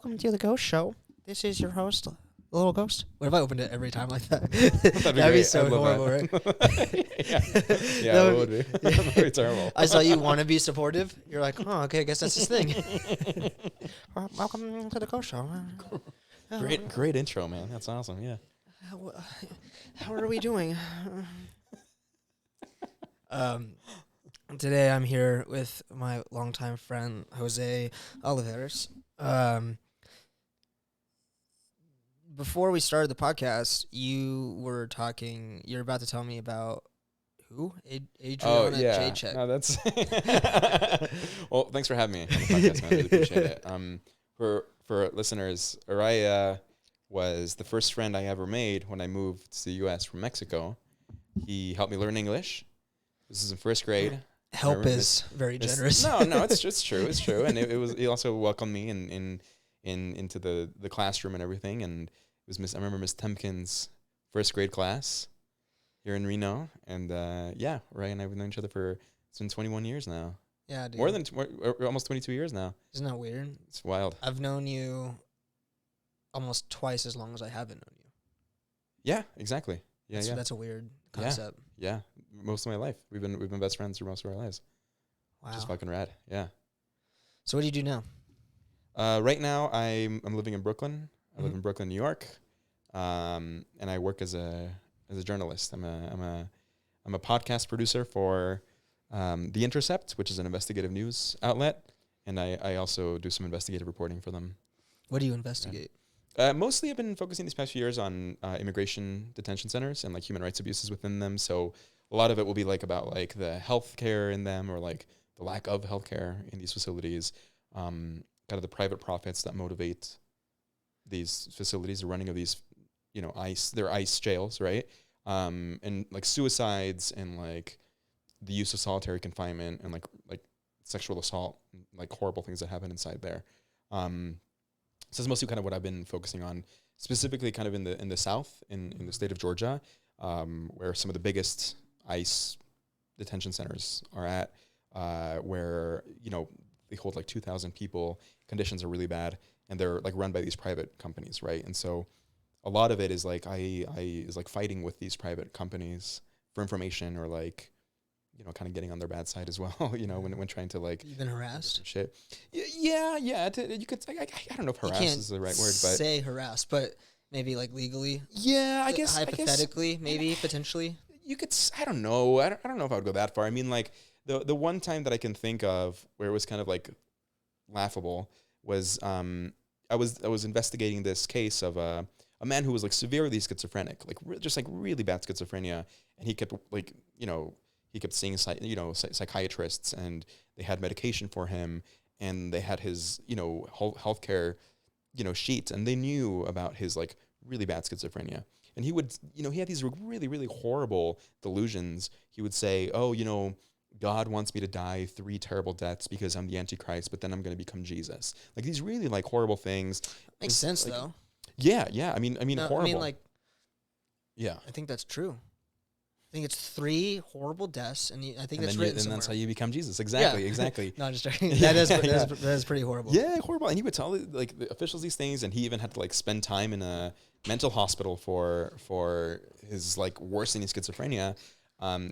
Welcome to the Ghost Show. This is your host, the Little Ghost. What if I opened it every time like that? That'd be be great. so I'd love horrible, that. right? Yeah, That it would would be. That would be terrible. I saw you want to be supportive. You're like, oh, okay, I guess that's his thing. Welcome to the Ghost Show. Great intro, man. That's awesome. Yeah. How are we doing? Today I'm here with my longtime friend Jose Oliveros. Before we started the podcast, you were talking. You're about to tell me about who? Adriana Jacek. No, that's. Well, thanks for having me on the podcast, man. I really appreciate it. For listeners, Araya was the first friend I ever made when I moved to the U.S. from Mexico. He helped me learn English. This is in first grade. Help is very generous. No, it's true. It's true, and it was. He also welcomed me into the classroom and everything, and it was I remember Miss Temkin's first grade class here in Reno, and Ray and I have known each other for it's been 21 years now. Yeah, dude. Almost 22 years now. Isn't that weird? It's wild. I've known you almost twice as long as I haven't known you. Yeah, exactly. Yeah, That's a weird concept. Yeah, most of my life we've been best friends through most of our lives. Wow. Which is fucking rad. Yeah. So what do you do now? Right now I'm living in Brooklyn. I live Mhm. in Brooklyn, New York, and I work as a journalist. I'm a podcast producer for The Intercept, which is an investigative news outlet, and I also do some investigative reporting for them. What do you investigate? Mostly I've been focusing these past few years on immigration detention centers and like human rights abuses within them. So a lot of it will be like about like the healthcare in them or like the lack of healthcare in these facilities, kind of the private profits that motivate these facilities, the running of these, they're ICE jails, right? And like suicides and like the use of solitary confinement and like sexual assault, and, like horrible things that happen inside there. So that's mostly kind of what I've been focusing on, specifically kind of in the South, in the state of Georgia, where some of the biggest ICE detention centers are at, where, they hold like 2,000 people. Conditions are really bad, and they're like run by these private companies, right? And so a lot of it is like I is like fighting with these private companies for information or like, kind of getting on their bad side as well, when trying to like. You've been harassed? Shit. Yeah. You could. I don't know if harass is the right word, but say harass, but maybe like legally. Yeah, I guess hypothetically, maybe potentially. You could. I don't know. I don't know if I would go that far. I mean, like the one time that I can think of where it was kind of like laughable was I was investigating this case of a man who was like severely schizophrenic, like just like really bad schizophrenia, and he kept like he kept seeing psychiatrists, and they had medication for him, and they had his healthcare sheet, and they knew about his like really bad schizophrenia. And he would he had these really really horrible delusions. He would say, oh, God wants me to die 3 terrible deaths because I'm the Antichrist, but then I'm going to become Jesus. Like these really like horrible things. Makes sense though. Yeah. I mean, No, horrible. I mean, like, yeah. I think that's true. I think it's 3 horrible deaths, and I think And that's then written and somewhere. that's how you become Jesus. Exactly, Yeah. exactly. No, I'm just joking. Yeah, That is pretty horrible. Yeah, horrible. And he would tell like the officials these things, and he even had to like spend time in a mental hospital for his like worsening schizophrenia.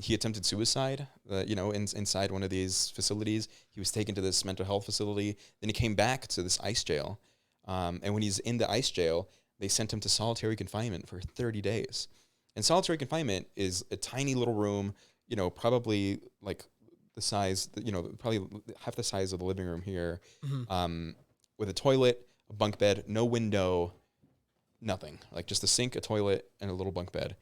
He attempted suicide, inside one of these facilities. He was taken to this mental health facility. Then he came back to this ICE jail. And when he's in the ICE jail, they sent him to solitary confinement for 30 days. And solitary confinement is a tiny little room, probably like the size, probably half the size of the living room here, with a toilet, a bunk bed, no window, nothing. Like just a sink, a toilet, and a little bunk bed.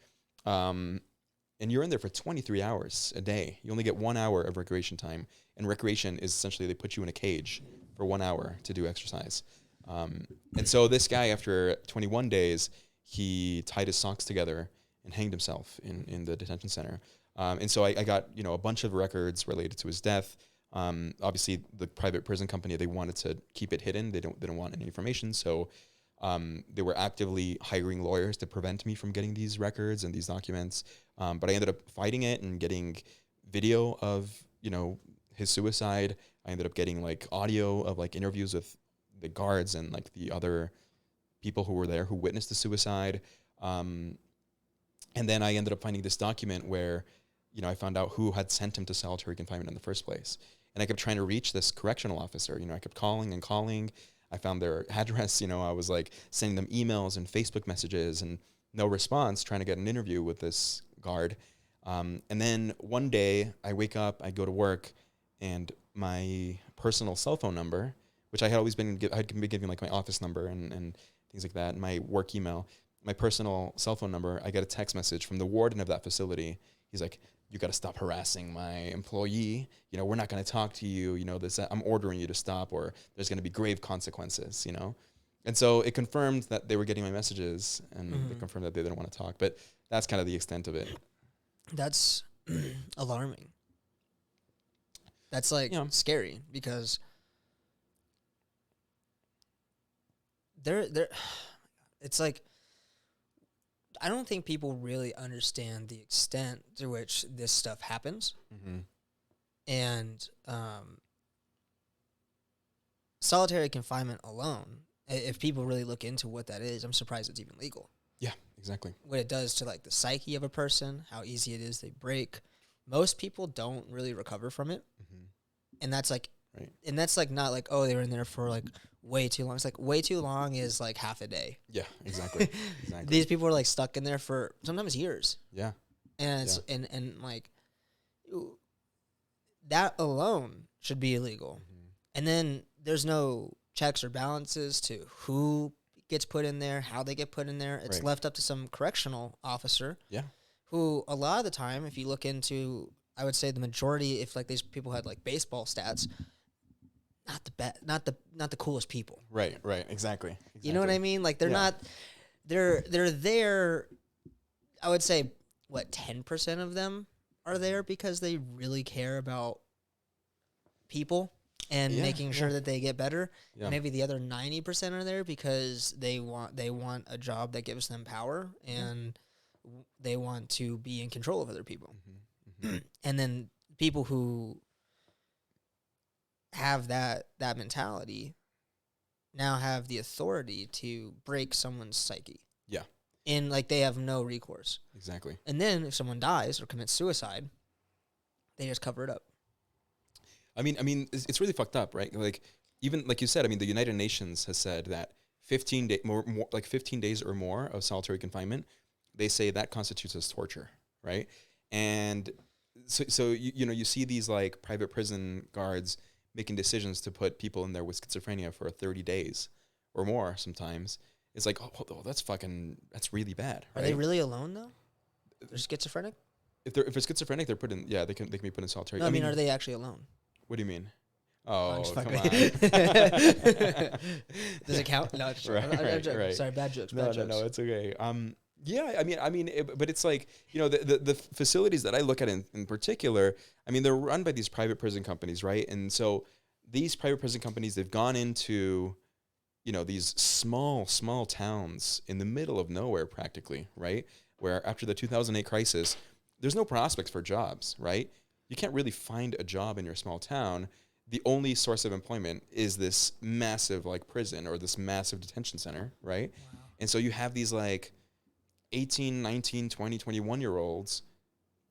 And you're in there for 23 hours a day. You only get 1 hour of recreation time. And recreation is essentially they put you in a cage for 1 hour to do exercise. And so this guy, after 21 days, he tied his socks together and hanged himself in the detention center. And so I got, a bunch of records related to his death. Obviously, the private prison company, they wanted to keep it hidden. They don't want any information. So they were actively hiring lawyers to prevent me from getting these records and these documents. But I ended up fighting it and getting video of, his suicide. I ended up getting like audio of like interviews with the guards and like the other people who were there who witnessed the suicide. And then I ended up finding this document where, you know, I found out who had sent him to solitary confinement in the first place. And I kept trying to reach this correctional officer. You know, I kept calling and calling. I found their address. You know, I was like sending them emails and Facebook messages and no response, trying to get an interview with this guard. And then one day I wake up, I go to work, and my personal cell phone number, which I had always been, I'd been giving like my office number and things like that, and my work email, my personal cell phone number, I get a text message from the warden of that facility. He's like, you got to stop harassing my employee. You know, we're not going to talk to you. You know, this, I'm ordering you to stop, or there's going to be grave consequences, you know? And so it confirmed that they were getting my messages, and it confirmed that they didn't want to talk. But that's kind of the extent of it. That's alarming. That's like scary, because they're it's like, I don't think people really understand the extent to which this stuff happens. And solitary confinement alone, if people really look into what that is, I'm surprised it's even legal. Yeah, exactly. What it does to like the psyche of a person, how easy it is they break. Most people don't really recover from it. And that's like, and that's like not like, oh, they were in there for like way too long. It's like way too long is like half a day. Yeah, exactly. Exactly. These people are like stuck in there for sometimes years. Yeah. And it's and like that alone should be illegal. And then there's no checks or balances to who gets put in there, how they get put in there. It's left up to some correctional officer. Yeah. Who a lot of the time, if you look into, I would say the majority, if like these people had like baseball stats, not the coolest people. Right, exactly. You know what I mean? Like they're not, they're there. I would say, what, 10% of them are there because they really care about people and making sure that they get better. Yeah. Maybe the other 90% are there because they want a job that gives them power and they want to be in control of other people. And then people who have that mentality now have the authority to break someone's psyche. Yeah. And like they have no recourse. Exactly. And then if someone dies or commits suicide, they just cover it up. I mean, it's really fucked up, right? Like, even like you said, I mean, the United Nations has said that 15 days or more of solitary confinement, they say that constitutes as torture, right? And so you see these like private prison guards making decisions to put people in there with schizophrenia for 30 days or more sometimes. It's like, oh, that's really bad. Right? Are they really alone though? They're schizophrenic? If they're schizophrenic, they're put in. Yeah, they can be put in solitary. No, I mean, are they actually alone? What do you mean? Oh, come on. Does it count? No, it's right. Sorry, bad jokes. No, it's okay. Yeah, I mean, but it's like, you know, the facilities that I look at in particular, I mean, they're run by these private prison companies, right? And so these private prison companies, they've gone into, you know, these small towns in the middle of nowhere practically, right? Where after the 2008 crisis, there's no prospects for jobs, right? You can't really find a job in your small town. The only source of employment is this massive like prison or this massive detention center, right? Wow. And so you have these like 18, 19, 20, 21-year-olds,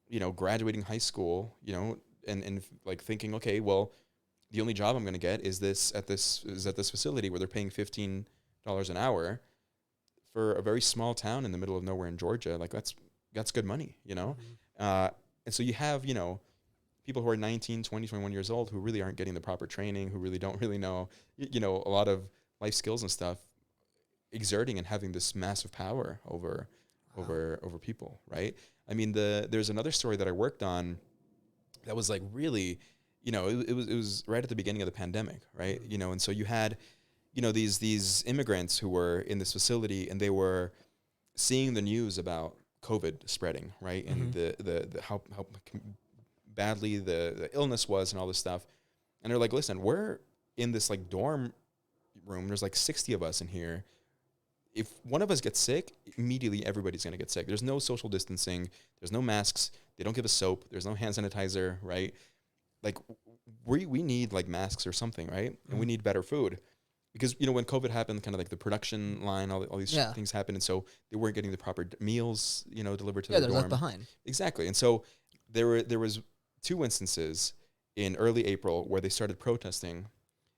you know, graduating high school, you know, and like thinking, okay, well, the only job I'm going to get is at this facility where they're paying $15 an hour for a very small town in the middle of nowhere in Georgia. Like that's good money, you know? And so you have, you know, people who are 19, 20, 21 years old who really aren't getting the proper training, who really don't really know, you know, a lot of life skills and stuff, exerting and having this massive power over people, right? I mean, there's another story that I worked on that was like really, you know, it was right at the beginning of the pandemic, right? You know, and so you had, you know, these immigrants who were in this facility and they were seeing the news about COVID spreading, right? And the how badly the illness was and all this stuff. And they're like, listen, we're in this like dorm room. There's like 60 of us in here. If one of us gets sick, immediately everybody's going to get sick. There's no social distancing. There's no masks. They don't give us soap. There's no hand sanitizer, right? Like we need like masks or something, right? And we need better food. because when COVID happened, kind of like the production line, all these Yeah. things happened, and so they weren't getting the proper meals, delivered to Yeah, their they're left dorm. behind. Exactly, and so there was 2 instances in early April where they started protesting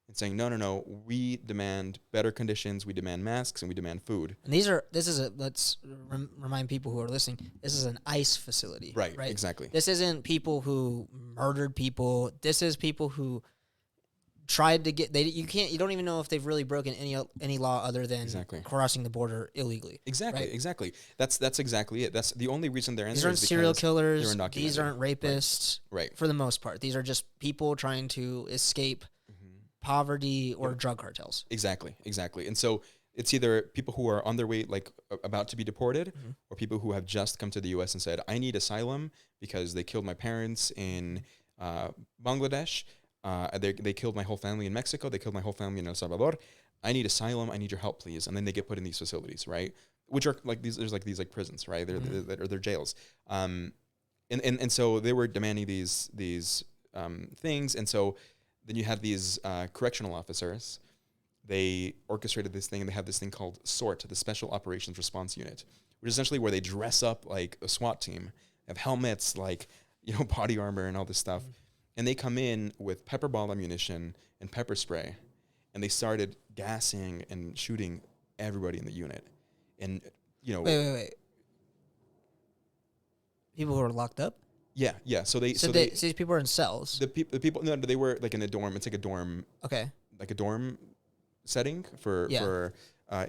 and saying, no, we demand better conditions, we demand masks, and we demand food. And let's remind people who are listening, this is an ICE facility. Right, exactly. This isn't people who murdered people. This is people who tried to get, you don't even know if they've really broken any law other than Exactly. crossing the border illegally. Exactly. That's exactly it. That's the only reason they're in These there aren't is serial because killers. they're These undocumented. aren't rapists. Right. For the most part, these are just people trying to escape Mm-hmm. poverty or drug cartels. Exactly. And so it's either people who are on their way, like about to be deported, Mm-hmm. or people who have just come to the U.S. and said, I need asylum because they killed my parents in Bangladesh. They killed my whole family in Mexico. They killed my whole family in El Salvador. I need asylum. I need your help, please. And then they get put in these facilities, right? Which are like these. There's like these like prisons, right? They're jails. And so they were demanding these things. And so then you had these correctional officers. They orchestrated this thing, and they have this thing called SORT, the Special Operations Response Unit, which is essentially where they dress up like a SWAT team. They have helmets, like body armor, and all this stuff. And they come in with pepper ball ammunition and pepper spray, and they started gassing and shooting everybody in the unit. And Wait. People who are locked up? yeah. So So these people are in cells. the people no, they were like in a dorm. It's like a dorm, Okay. like a dorm setting for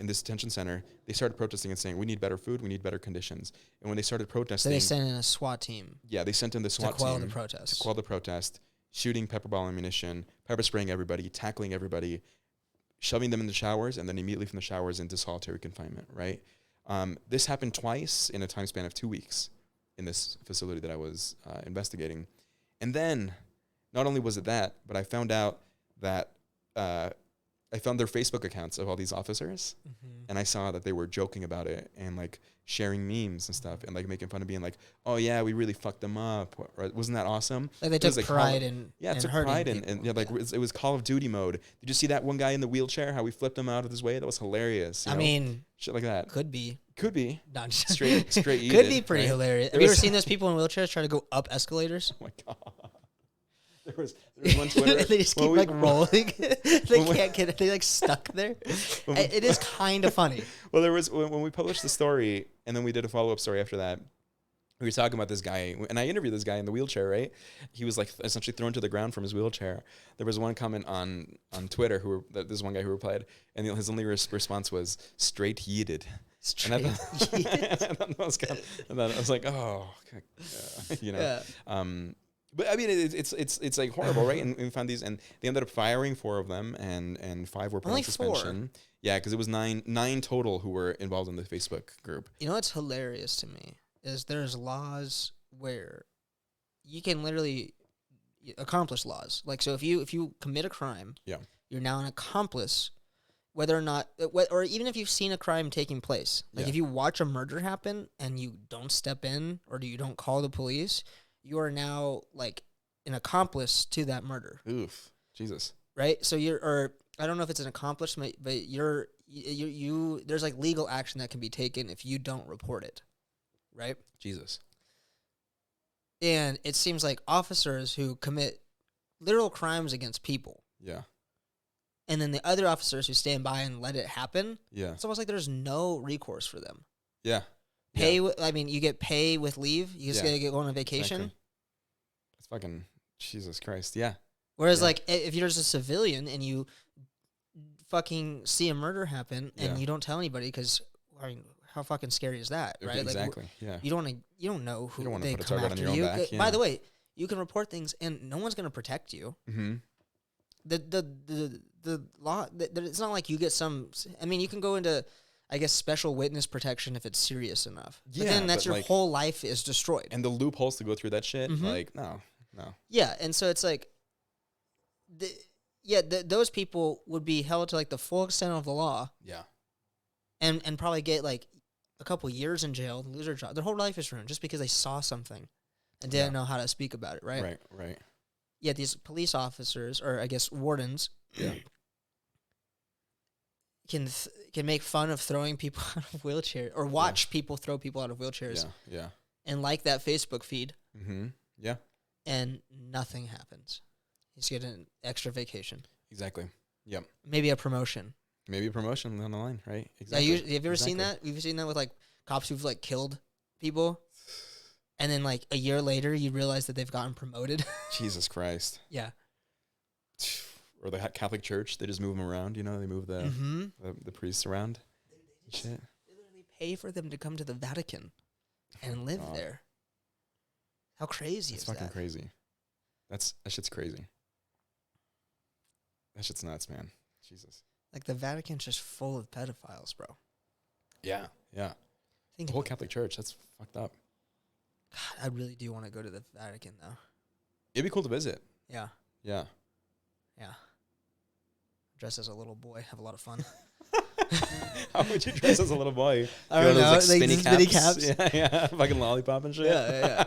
in this detention center. They started protesting and saying, we need better food, we need better conditions. And when they started So protesting, they sent in a SWAT team they sent in the to SWAT quell team the protests. to quell the protest, shooting pepper ball ammunition, pepper spraying everybody, tackling everybody, shoving them in the showers, and then immediately from the showers into solitary confinement, right? This happened twice in a time span of 2 weeks in this facility that I was investigating. And then, not only was it that, but I found out that I found their Facebook accounts of all these officers, and I saw that they were joking about it and like sharing memes and stuff and like making fun of being like, oh yeah, we really fucked them up. Or, wasn't that awesome? Like they It was took like pride in it took hurting pride people. and like it was Call of Duty mode. Did you see that one guy in the wheelchair? How we flipped him out of his way? That was hilarious. You I know? mean, Shit like that. could be. Could be. Not Straight could yeeted, be pretty right? hilarious. There Have you ever was- seen those people in wheelchairs try to go up escalators? Oh my god. There was one Twitter. They just keep like rolling. They can't get it. They like stuck there. It is kind of funny. Well, there was when we published the story, and then we did a follow-up story after that. We were talking about this guy, and I interviewed this guy in the wheelchair, right? He was like essentially thrown to the ground from his wheelchair. There was one comment on Twitter this one guy who replied, and his only response was straight yeeted. And I was like, oh, Yeah. But I mean, it's like horrible, right? And we found these, and they ended up firing 4 of them, and 5 were put Only on suspension. 4? Yeah, because it was nine total who were involved in the Facebook group. You know what's hilarious to me is there's laws where you can literally accomplish laws. Like, so if you commit a crime, Yeah. you're now an accomplice, whether or not, or even if you've seen a crime taking place. Like, Yeah. if you watch a murder happen and you don't step in or you don't call the police, you are now like an accomplice to that murder, Oof, Jesus. right? So I don't know if it's an accomplishment, but you there's like legal action that can be taken if you don't report it, right? Jesus. And it seems like officers who commit literal crimes against people, Yeah. and then the other officers who stand by and let it happen, Yeah. it's almost like there's no recourse for them. Yeah. I mean, you get pay with leave. You just gotta go on a vacation. Exactly. It's fucking Jesus Christ. Yeah. Whereas, Yeah. like, if you're just a civilian and you fucking see a murder happen and Yeah. you don't tell anybody, because I mean, how fucking scary is that, right? Exactly. Like, yeah. you don't know who You don't wanna they put a come target on after your own you. back, By yeah. the way, you can report things and no one's gonna protect you. Mm-hmm. The law, it's not like you get some. I mean, you can go into, I guess, special witness protection if it's serious enough. But Yeah, then that's but, your like- whole life is destroyed. And the loopholes to go through that shit, Mhm. like no. Yeah, and so it's like, those people would be held to like the full extent of the law, Yeah. and probably get like a couple years in jail, lose their job. Their whole life is ruined just because they saw something and didn't know how to speak about it, right? Right. Yeah, these police officers, or I guess wardens, Yeah. can make fun of throwing people out of wheelchairs or watch people throw people out of wheelchairs Yeah. and like that Facebook feed, Mm-hmm. Yeah. and nothing happens. He's getting an extra vacation, Exactly. Yep. maybe a promotion. Maybe a promotion down the line, right? Yeah, Exactly. have you ever seen that? You've seen that with like cops who've like killed people, and then like a year later you realize that they've gotten promoted. Jesus Christ. Yeah. Or the Catholic Church, they just move them around. You know, they move the Mm-hmm. the priests around. Shit. They literally pay for them to come to the Vatican and live God. there. How crazy That's is fucking that? crazy. That shit's crazy. That shit's nuts, man. Jesus. Like the Vatican's just full of pedophiles, bro. Yeah. Yeah. Think The whole about Catholic Church, that's fucked up. God, I really do want to go to the Vatican though. It'd be cool to visit. Yeah, Yeah. yeah. Dress as a little boy, have a lot of fun. How would you dress as a little boy? I You don't know, know, those, like spinny spinny caps? caps. Yeah. Fucking lollipop and shit. Yeah.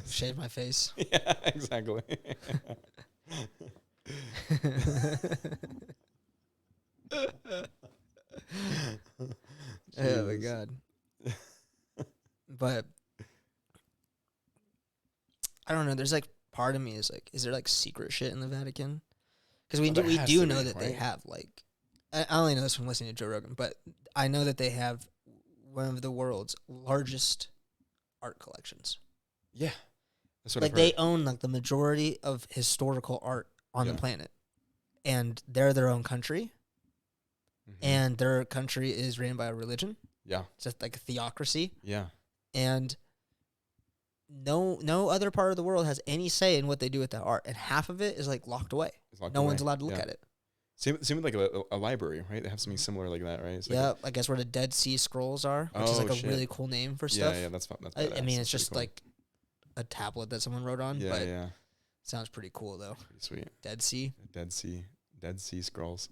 Shave my face. Yeah, exactly. Oh my Jesus. god. But I don't know. There's like part of me is like, is there like secret shit in the Vatican? Because Well, there we has do to know be, that they right? have like, I only know this from listening to Joe Rogan, but I know that they have one of the world's largest art collections. Yeah. That's what Like I've they heard. own like the majority of historical art on the Yeah. planet, and they're their own country, Mhm. and their country is ran by a religion. Yeah. It's just like a theocracy, Yeah. and no other part of the world has any say in what they do with that art, and half of it is like locked away. It's locked No one's away. allowed to look Yeah. at it. Same with like a library, right? They have something similar like that, right? It's like Yeah, I guess where the Dead Sea Scrolls are, which is Oh, like a shit. really cool name for yeah, stuff. yeah, that's fun. That's I badass. mean, That's it's just pretty like a tablet that someone wrote on, cool. but yeah. sounds pretty cool though. Pretty sweet. Dead Sea Dead Sea Scrolls.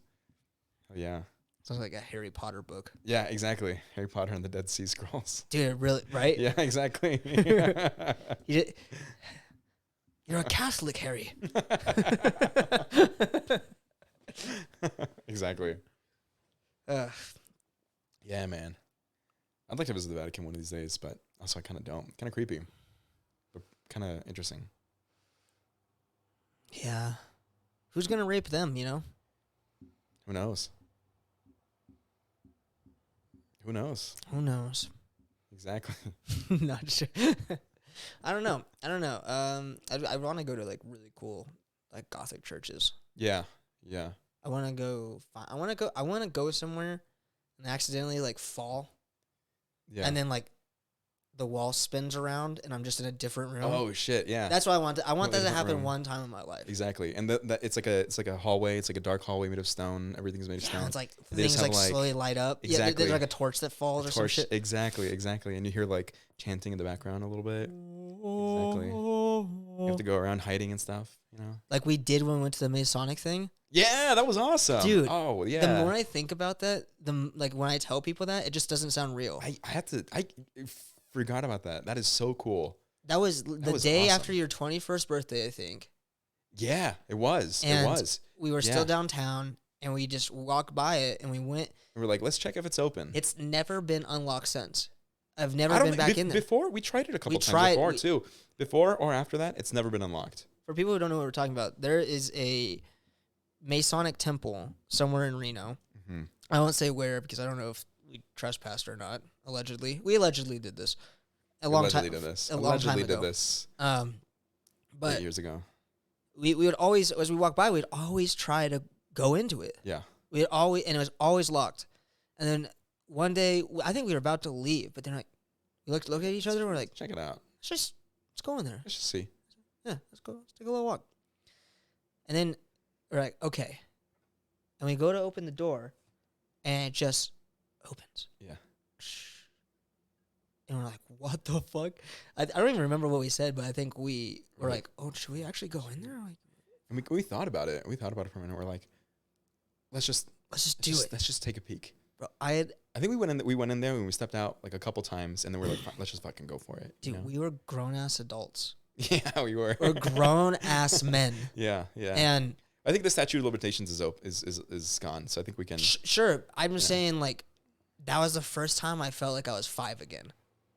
Oh yeah. sounds like a Harry Potter book, Yeah, exactly. Harry Potter and the Dead Sea Scrolls. dude. It really, right? Yeah, exactly. You're a Catholic, Harry. Exactly. Ugh. Yeah, man. I'd like to visit the Vatican one of these days, but also I kind of don't. Kind of creepy, but kind of interesting. Yeah. Who's gonna rape them? You know. Who knows? Who knows? Who knows? Exactly. Not sure. I don't know. I want to go to like really cool like Gothic churches. Yeah. Yeah. I want to go. I want to go somewhere and accidentally like fall, Yeah. and then like the wall spins around and I'm just in a different room. Oh shit! Yeah. That's what I want. I want that to Different happen room. one time in my life. Exactly. And that it's like a hallway. It's like a dark hallway made of stone. Everything's made of Yeah, stone. it's like They just things like, have, like- slowly light up. Yeah, Exactly. there's like a torch that falls or some Torch. shit. Exactly. And you hear like chanting in the background a little bit. Exactly. You have to go around hiding and stuff. You know. Like we did when we went to the Masonic thing. Yeah, that was awesome, Dude, Oh yeah. The more I think about that, like when I tell people that, it just doesn't sound real. I forgot about that. That is so cool. That was the was day awesome. after your 21st birthday, I think. Yeah, it was. And it was. we were Yeah. still downtown, and we just walked by it, and we went. We were like, let's check if it's open. It's never been unlocked since. I've never I don't been think- back in there. Before we tried it a couple We times tried- before we- too. Before or after that, it's never been unlocked. For people who don't know what we're talking about, there is a Masonic temple somewhere in Reno. Mm-hmm. I won't say where because I don't know if we trespassed or not. Allegedly, we allegedly did this a long time. Allegedly did this. A long Allegedly time did ago. this But 8 years ago. we would always, as we walk by, we'd always try to go into it. Yeah. And it was always locked. And then one day, I think we were about to leave, but then like we looked at each other and we're like, Check it out. let's go in there. Let's just see. Yeah, let's go. Let's take a little walk. And then we're like, okay. And we go to open the door, and it just opens. Yeah. And we're like, what the fuck? I don't even remember what we said, but I think we were like, oh, should we actually go in there? Like, And we thought about it. We thought about it for a minute. We're like, let's just do it. Let's just take a peek. Bro, I think we went in there and we stepped out like a couple times, and then we're like, let's just fucking go for it. you Dude, know? we were grown ass adults. Yeah, we were. We're grown ass men. Yeah, yeah. And I think the statute of limitations is gone. So I think we can. Sure. I'm just saying, like, that was the first time I felt like I was 5 again.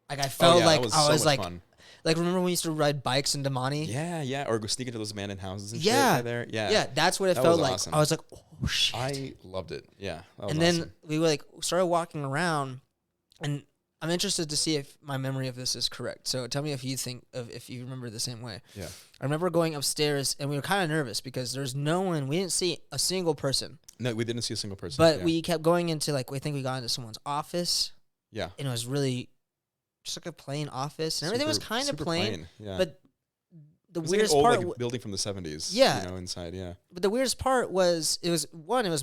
Like, I felt like I was like, fun. like, remember when we used to ride bikes in Damani? Yeah, or go sneak into those abandoned houses and Yeah. shit there. Yeah. Yeah, that's what it That felt was like. awesome. I was like, oh, shit. I loved it. Yeah. That was And then awesome. we like started walking around, and I'm interested to see if my memory of this is correct. So tell me if you remember the same way. Yeah. I remember going upstairs, and we were kind of nervous because there's no one. We didn't see a single person, No, we didn't see a single person. but yeah. we kept going into like we think we got into someone's office, Yeah. and it was really just like a plain office, and everything was kind of super plain. Yeah. But the it was weirdest like an part, old like, building from the 70s. Yeah. You know, inside. Yeah. but the weirdest part was it was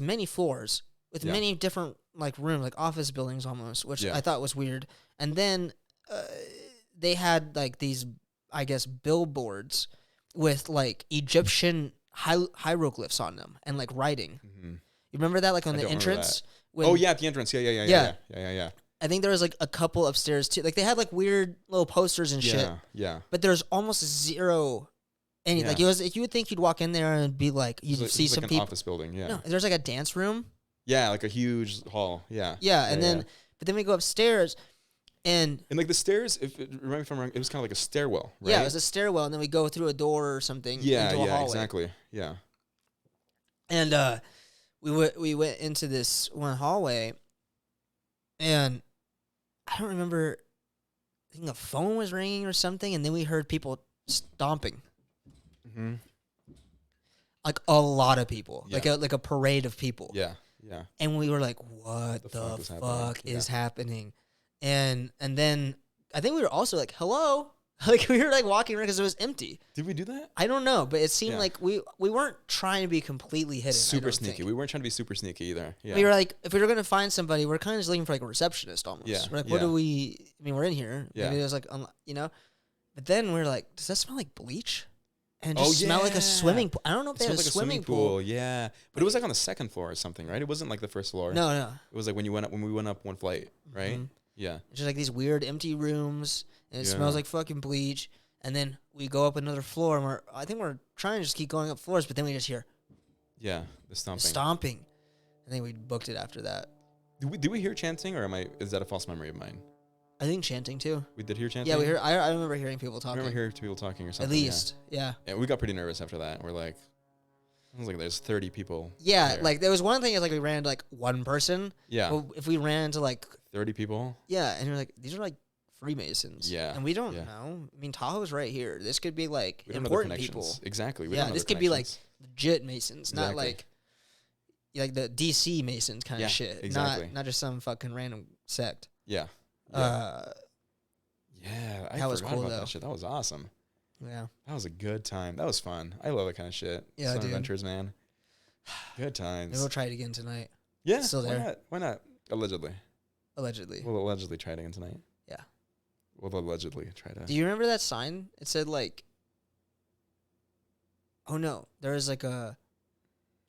many floors with Yeah. many different like rooms, like office buildings almost, which Yeah. I thought was weird. And then they had like these, I guess, billboards with like Egyptian hieroglyphs on them and like writing. Mm-hmm. You remember that, like on I the don't remember entrance? that. When- Oh yeah, at the entrance. Yeah. I think there was like a couple upstairs too. Like they had like weird little posters and shit, Yeah. but there's almost zero. Any Yeah. like it was, you would think you'd walk in there and be like you'd It's see like some an people. office building. Yeah. No, there's like a dance room. Yeah, like a huge hall. Yeah. Yeah, and then but then we go upstairs, and And like the stairs, remember if I'm wrong, it was kind of like a stairwell, right? yeah, it was a stairwell, and then we go through a door or something into a hallway. Exactly. Yeah. And we went into this one hallway, and I don't remember. I think a phone was ringing or something, and then we heard people stomping, Mm-hmm. like a lot of people, Yeah. like a parade of people. Yeah. And we were like, "What the fuck is happening?" And then I think we were also like, "Hello." Like we were like walking around because it was empty. Did we do that? I don't know, but it seemed Yeah. like we weren't trying to be completely hidden. I Super don't sneaky. think. We weren't trying to be super sneaky either. Yeah. We were like, if we were gonna find somebody, we're kind of just looking for like a receptionist almost. Yeah, We're like, what yeah. do we? I mean, we're in here. Yeah. Maybe it was like, you know. But then we're like, does that smell like bleach? And it Oh, just smell like yeah. a swimming pool. I don't know if It they had smelled a like swimming pool. Yeah. But it was like on the second floor or something, right? It wasn't like the first floor. No, no. It was like when we went up one flight, right? Mhm. Yeah. It's just like these weird empty rooms, and it Yeah. smells like fucking bleach. And then we go up another floor, and I think we're trying to just keep going up floors, but then we just hear Yeah. The stomping. stomping. I think we booked it after that. Did we hear chanting, or is that a false memory of mine? I think chanting too. We did hear chanting. Yeah, we heard. I remember hearing people I talking. remember hearing people talking or something. At least, yeah. Yeah, we got pretty nervous after that. We're like, I was like, there's 30 people. Yeah, there. like there was one thing is like we ran to like one person. Yeah. But if we ran to like 30 people. yeah, and you're like these are like Freemasons. Yeah, And we don't yeah. know. I mean, Tahoe's right here. This could be like We don't know the important people. connections. Exactly. We Yeah, don't know this the could be like connections. legit Masons, not Exactly. like the DC Masons kind Yeah, of shit. exactly. Not just some fucking random sect. Yeah. Yeah. Yeah. I that was forgot cool, about though. that shit. That was awesome. Yeah. That was a good time. That was fun. I love that kind of shit. Yeah, Some dude. adventures, man. Good Maybe times. we'll try it again tonight. Yeah. still why there. not? Why not? Allegedly. Allegedly. We'll allegedly try it again tonight. Yeah. We'll allegedly try to. Do you remember that sign? It said like oh no, there was like a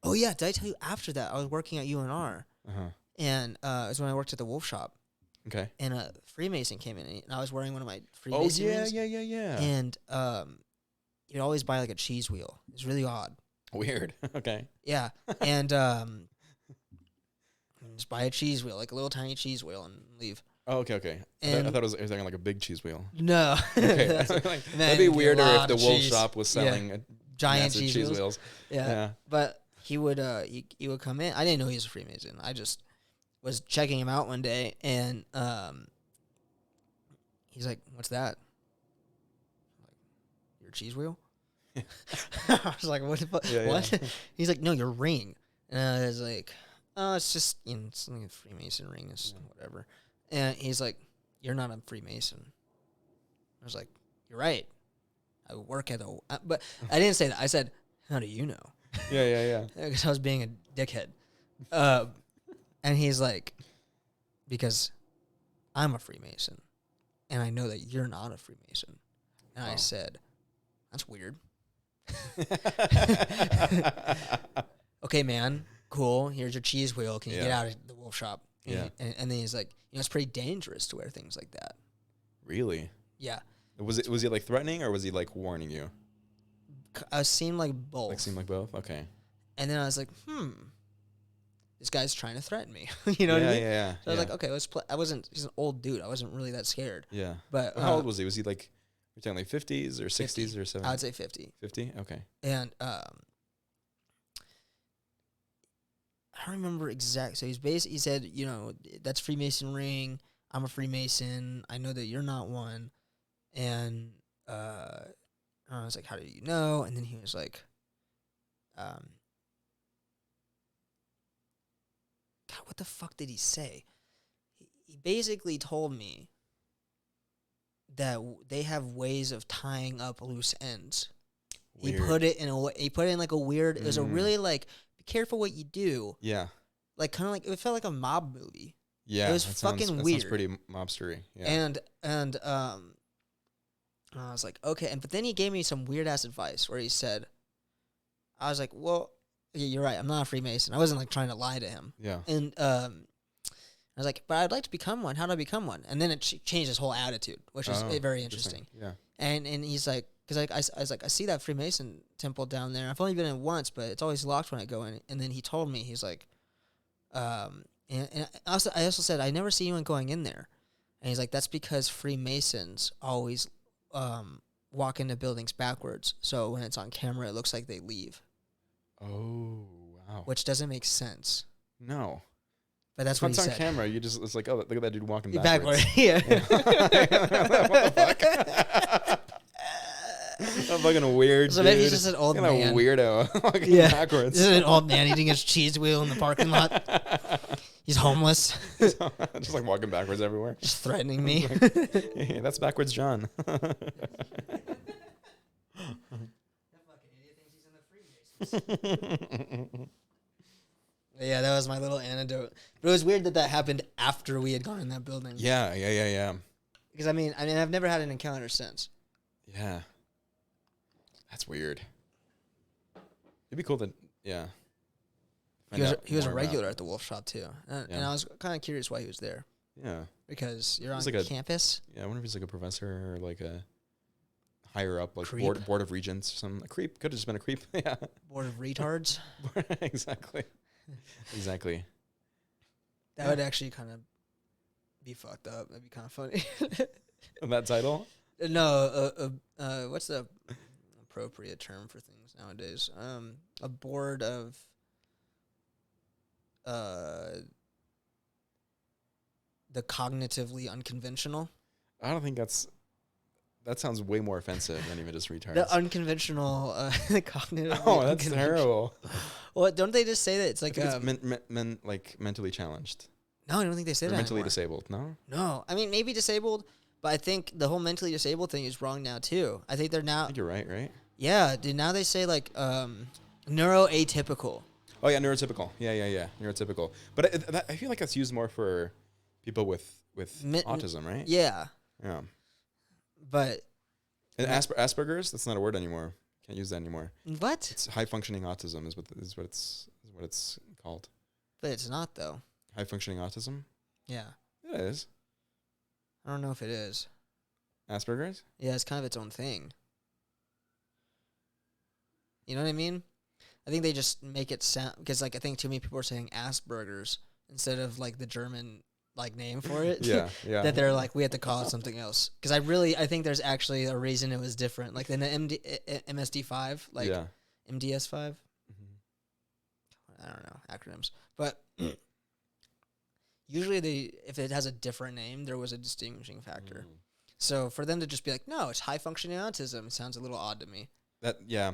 oh yeah, did I tell you after that I was working at UNR Uh-huh. and it was when I worked at the Wolf Shop Okay. and a Freemason came in and I was wearing one of my Oh, Freemason yeah, rings, yeah. and you'd always buy like a cheese wheel. It's really odd. Weird. Okay. Yeah. And just buy a cheese wheel, like a little tiny cheese wheel and leave. Oh, okay. I And thought it was like a big cheese wheel. no. Okay. That's- Like, man, that'd be it'd be a weirder if lot the of Wolf cheese. Shop was Yeah. selling a giant massive cheese wheels. wheels. Yeah. Yeah. But he would he would come in. I didn't know he was a Freemason. I just was checking him out one day and he's like, "What's that?" I'm like, "Your cheese wheel?" I was like, "What the fuck? Yeah, what?" yeah. He's like, "No, your ring." And I was like, "Oh, it's just it's like a Freemason ring, it's whatever." And he's like, "You're not a Freemason." I was like, "You're right. I work at a," but I didn't say that. I said, "How do you know?" Yeah. Because I was being a dickhead. And he's like, "Because I'm a Freemason, and I know that you're not a Freemason." And I Wow. said, "That's weird." Okay, man, cool. Here's your cheese wheel. Can you get Yeah. out of the Wolf Shop? And Yeah. and then he's like, it's pretty dangerous to wear things like that. Really? Yeah. Was he like threatening or was he like warning you? Seemed like both. Like seemed like both? Okay. And then I was like, this guy's trying to threaten me. You know what I mean? Yeah. So I was like, okay, let's play. He's an old dude. I wasn't really that scared. Yeah. But How old was he? Was he like, we're talking like 50s or 60s 50. or 70s? I would say 50. 50? Okay. And I don't remember exact. So he said, you know, that's Freemason ring. I'm a Freemason. I know that you're not one. And I was like, how do you know? And then he was like, God, what the fuck did he say? He basically told me that they have ways of tying up loose ends. Weird. He put it in a way. He put it in like a weird. It was a really like, be careful what you do. Yeah. Like kind of like it felt like a mob movie. Yeah. It was fucking weird. That sounds pretty mobstery. Yeah. And I was like, okay. And but then he gave me some weird ass advice where he said, I was like, well, yeah, you're right. I'm not a Freemason. I wasn't like trying to lie to him. Yeah. And I was like, but I'd like to become one. How do I become one? And then it changed his whole attitude, which is very interesting. Yeah. And he's like, because I was like, I see that Freemason temple down there. I've only been in once, but it's always locked when I go in. And then he told me, he's like, and I also said, I never see anyone going in there. And he's like, that's because Freemasons always walk into buildings backwards. So when it's on camera, it looks like they leave. Oh, wow. Which doesn't make sense. No. But that's what he said. It's on camera. You just, it's like, oh, look at that dude walking backwards. backwards. Yeah. What the fuck? A fucking weird So dude. maybe he's just an old man. A weirdo walking backwards. This is an old man eating his cheese wheel in the parking lot. He's homeless. Just like walking backwards everywhere. Just threatening me. Hey, that's backwards John. Yeah, that was my little anecdote. But it was weird that happened after we had gone in that building. Yeah. Because I mean, I've never had an encounter since. Yeah. That's weird. It'd be cool to, yeah. He was a regular at the Wolf Shop too, and I was kind of curious why he was there. Yeah. Because you're on like campus. Yeah, I wonder if he's like a professor or like a higher up, like creep. board of regents or something. A creep. Could have just been a creep. Yeah. Board of retards. Exactly. That would actually kind of be fucked up. That'd be kind of funny. That title? No, what's the appropriate term for things nowadays? A board of the cognitively unconventional. I don't think that sounds way more offensive than even just retards. The unconventional cognitive. Oh, that's terrible. Well, don't they just say that it's like it's like mentally challenged? No, I don't think they say or that. Mentally anymore. disabled? No. No, I mean maybe disabled, but I think the whole mentally disabled thing is wrong now too. I think they're now. I think you're right. Yeah, dude. Now they say like neuroatypical. Oh yeah, neurotypical. Yeah. Neurotypical. But I feel like that's used more for people with autism, right? Yeah. Yeah. But and Asperger's, that's not a word anymore. Can't use that anymore. What? It's high functioning autism is what it's called. But it's not though. High functioning autism? Yeah. It is. I don't know if it is. Asperger's? Yeah, it's kind of its own thing. You know what I mean? I think they just make it sound because like I think too many people are saying Asperger's instead of like the German like name for it. Yeah. That they're like we have to call it something else because I think there's actually a reason it was different. Like in the MSD5, like MDS5. Mm-hmm. I don't know acronyms, but usually if it has a different name, there was a distinguishing factor. Mm. So for them to just be like, no, it's high functioning autism, sounds a little odd to me. Yeah.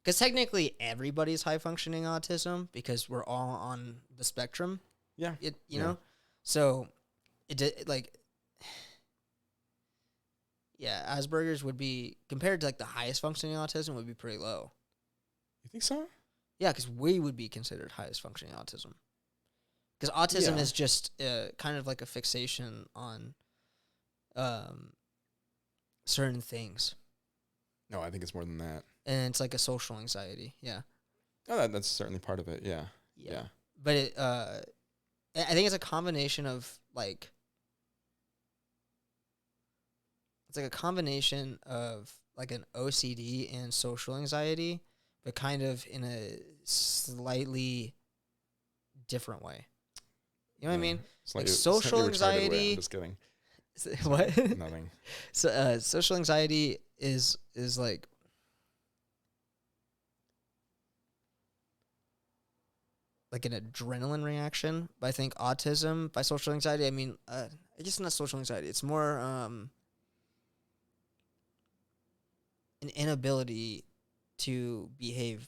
Because technically everybody's high functioning autism because we're all on the spectrum. Yeah. You know? So Asperger's would be compared to like the highest functioning autism would be pretty low. You think so? Yeah, because we would be considered highest functioning autism. Because autism is just kind of like a fixation on certain things. No, I think it's more than that. And it's like a social anxiety. Yeah. Oh, that's certainly part of it. Yeah. But I think it's a combination of like, it's like a combination of like an OCD and social anxiety but kind of in a slightly different way. You know what I mean? Like social anxiety. I'm just kidding. What? Nothing. So, social anxiety is like an adrenaline reaction. But I think autism, by social anxiety, I mean I guess not social anxiety. It's more an inability to behave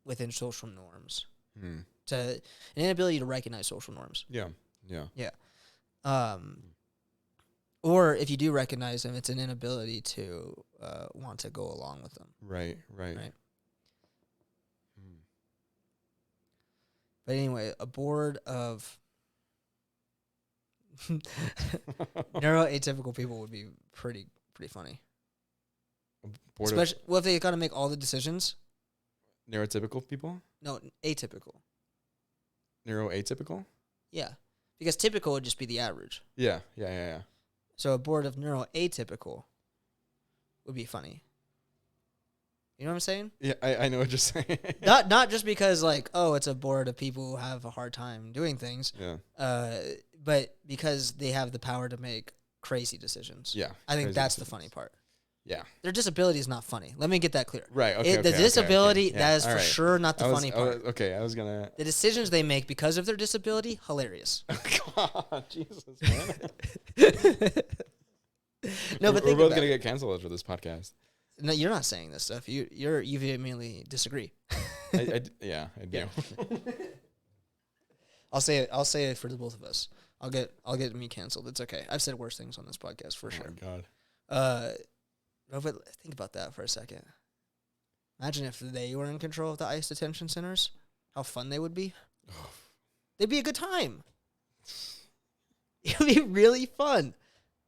within social norms. An inability to recognize social norms. Yeah. Or if you do recognize them, it's an inability to want to go along with them. Right. But anyway, a board of neuroatypical people would be pretty funny. Especially, if they got to make all the decisions. Neurotypical people? No, atypical. Neuroatypical? Yeah, because typical would just be the average. Yeah. So a board of neuroatypical would be funny. You know what I'm saying? Yeah, I know what you're saying. not just because like, oh, it's a board of people who have a hard time doing things. Yeah. But because they have the power to make crazy decisions. Yeah. I think that's the funny part. Yeah. Their disability is not funny. Let me get that clear. Right. Okay. The disability, okay. that is for sure not the funny part. I was gonna. The decisions they make because of their disability, hilarious. God, Jesus, man. No, but we're both gonna get canceled after this podcast. No, you're not saying this stuff. You vehemently disagree. I do. Yeah. I'll say it for the both of us. I'll get me canceled. It's okay. I've said worse things on this podcast for sure. Oh my God. No, but think about that for a second. Imagine if they were in control of the ICE detention centers. How fun they would be. They'd be a good time. It would be really fun.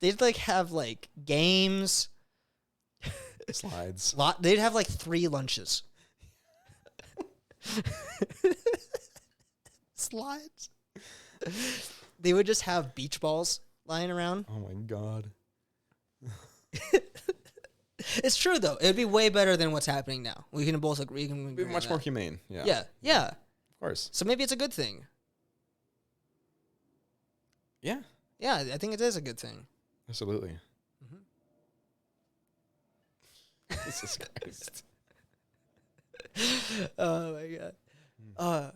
They'd like have like games. Slides. They'd have like 3 lunches. Slides. They would just have beach balls lying around. Oh my God. It's true though. It'd be way better than what's happening now. We can both agree. It'd be much more humane. Yeah. Yeah. Of course. So maybe it's a good thing. Yeah. Yeah, I think it is a good thing. Absolutely. Jesus Christ. Oh my God.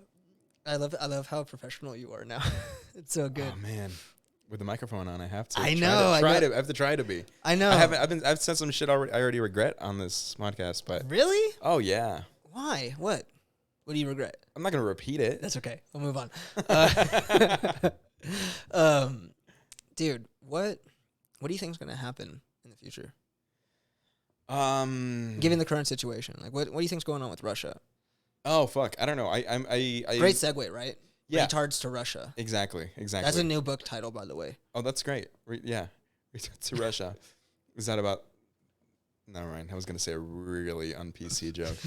I love how professional you are now. It's so good. Oh man. With the microphone on, I have to. I know. I have to try to be. I know. I've said some shit already. I already regret on this podcast, but really? Oh yeah. Why? What do you regret? I'm not gonna repeat it. That's okay. We'll move on. Dude, what do you think is gonna happen in the future? Given the current situation, like what do you think's going on with Russia? Oh fuck, I don't know. I Great segue, right? Yeah. Retards to Russia. Exactly. That's a new book title, by the way. Oh, that's great. Retards to Russia. Is that about? Never mind. I was gonna say a really un-PC joke.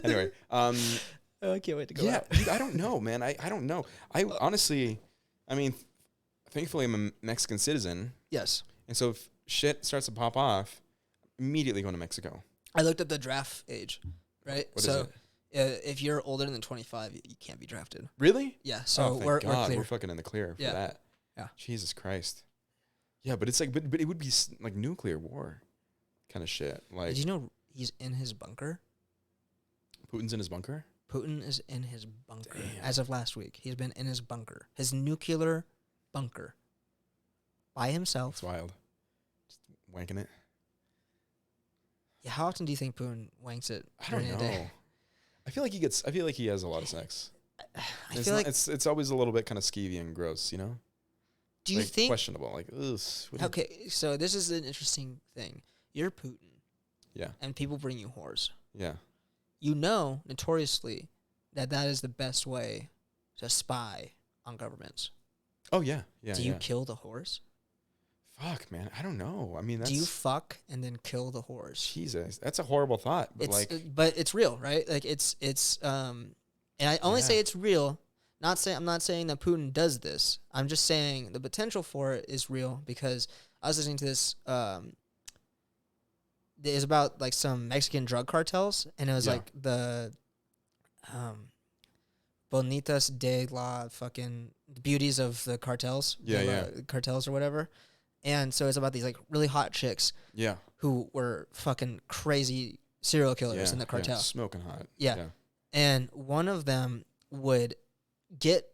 Anyway, I can't wait to go. Yeah, out. dude, I don't know, man. I don't know. I honestly, I mean, thankfully I'm a Mexican citizen. Yes. And so if shit starts to pop off, immediately going to Mexico. I looked up the draft age, right? What is it? If you're older than 25, you can't be drafted. Really? Yeah. So thank we're God. clear. We're fucking in the clear for Yeah. that. Yeah. Jesus Christ. Yeah, but it's like, but it would be like nuclear war kind of shit. Like, Did you know he's in his bunker? Putin's in his bunker? Putin is in his bunker. Damn. As of last week, he's been in his bunker. His nuclear bunker. By himself. That's wild. Just wanking it. Yeah, how often do you think Putin wanks it I don't during the day? know. I feel like he has a lot of sex. I feel like. it's always a little bit kind of skeevy and gross, you know? Do you like think? questionable? Like, ugh. Okay, so this is an interesting thing. You're Putin. Yeah. And people bring you whores. Yeah. You know, notoriously, that is the best way to spy on governments. Oh yeah. Yeah. Do you kill the whores? Fuck, man. I don't know. I mean, that's Do you fuck and then kill the whores? Jesus. That's a horrible thought. But But it's real, right? Like it's and I only say it's real. I'm not saying that Putin does this. I'm just saying the potential for it is real because I was listening to this it was about like some Mexican drug cartels, and it was Yeah. like the Bonitas de la fucking beauties of the cartels. Yeah, de la yeah. cartels or whatever. And so it's about these like really hot chicks Yeah. who were fucking crazy serial killers in the cartel. Yeah. Smoking hot. Yeah. And one of them would get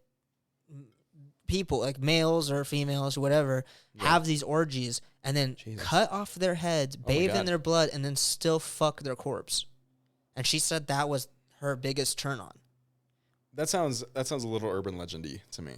people, like males or females or whatever, Yeah. have these orgies and then Jesus. cut off their heads, my bathe in God. their blood, and then still fuck their corpse. And she said that was her biggest turn on. That sounds a little urban legendy to me.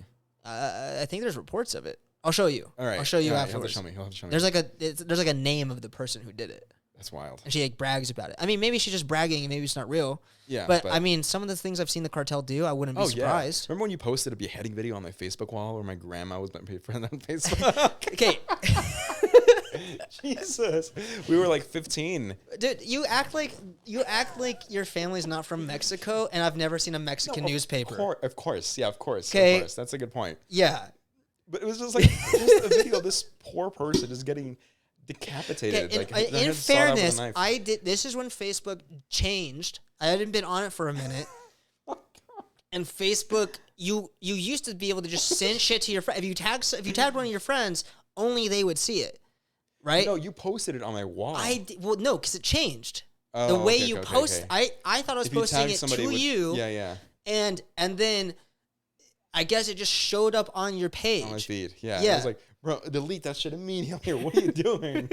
I think there's reports of it. I'll show you. All right. I'll show you Yeah, afterwards. You'll have to show me. There's like a name of the person who did it, That's wild. and she like brags about it. I mean, maybe she's just bragging, and maybe it's not real. Yeah. But I mean, some of the things I've seen the cartel do, I wouldn't be surprised. Remember when you posted a beheading video on my Facebook wall where my grandma was my friend on Facebook? Okay, Jesus. We were like 15. dude, you act like your family's not from Mexico, and I've never seen a Mexican newspaper. Of course. Yeah, of course. Okay. Of course. That's a good point. Yeah. But it was just like just a video of this poor person just getting decapitated. Okay, like in their head sawed off with a fairness, knife. I did. This is when Facebook changed. I hadn't been on it for a minute. And Facebook, you used to be able to just send shit to your friend. If you tagged one of your friends, only they would see it, right? No, you posted it on my wall. Well, no, because it changed. Oh, The way okay, you okay, post, okay. I thought I was If you posting tag it somebody to with- you, Yeah. and then I guess it just showed up on your page. On my feed. Yeah. Yeah. I was like, bro, delete that shit immediately. What are you doing?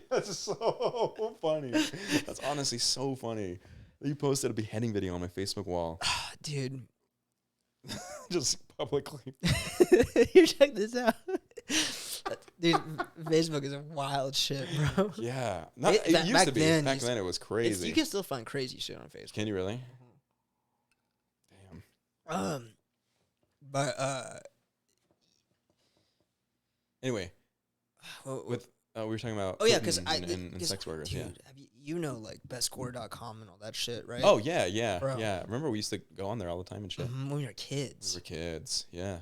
That's so funny. That's honestly so funny. You posted a beheading video on my Facebook wall. Dude, Just publicly. you check this out. Dude, Facebook is a wild shit, bro. Yeah. It- It used back to be. then, Back then it was crazy. You can still find crazy shit on Facebook. Can you really? Damn. But Anyway, with we were talking about oh yeah, because Putin and sex workers. Dude, Yeah. have you know like bestscore.com and all that shit, right? Oh yeah. Bro. Yeah. Remember we used to go on there all the time and shit. When we were We kids, were kids. Yeah.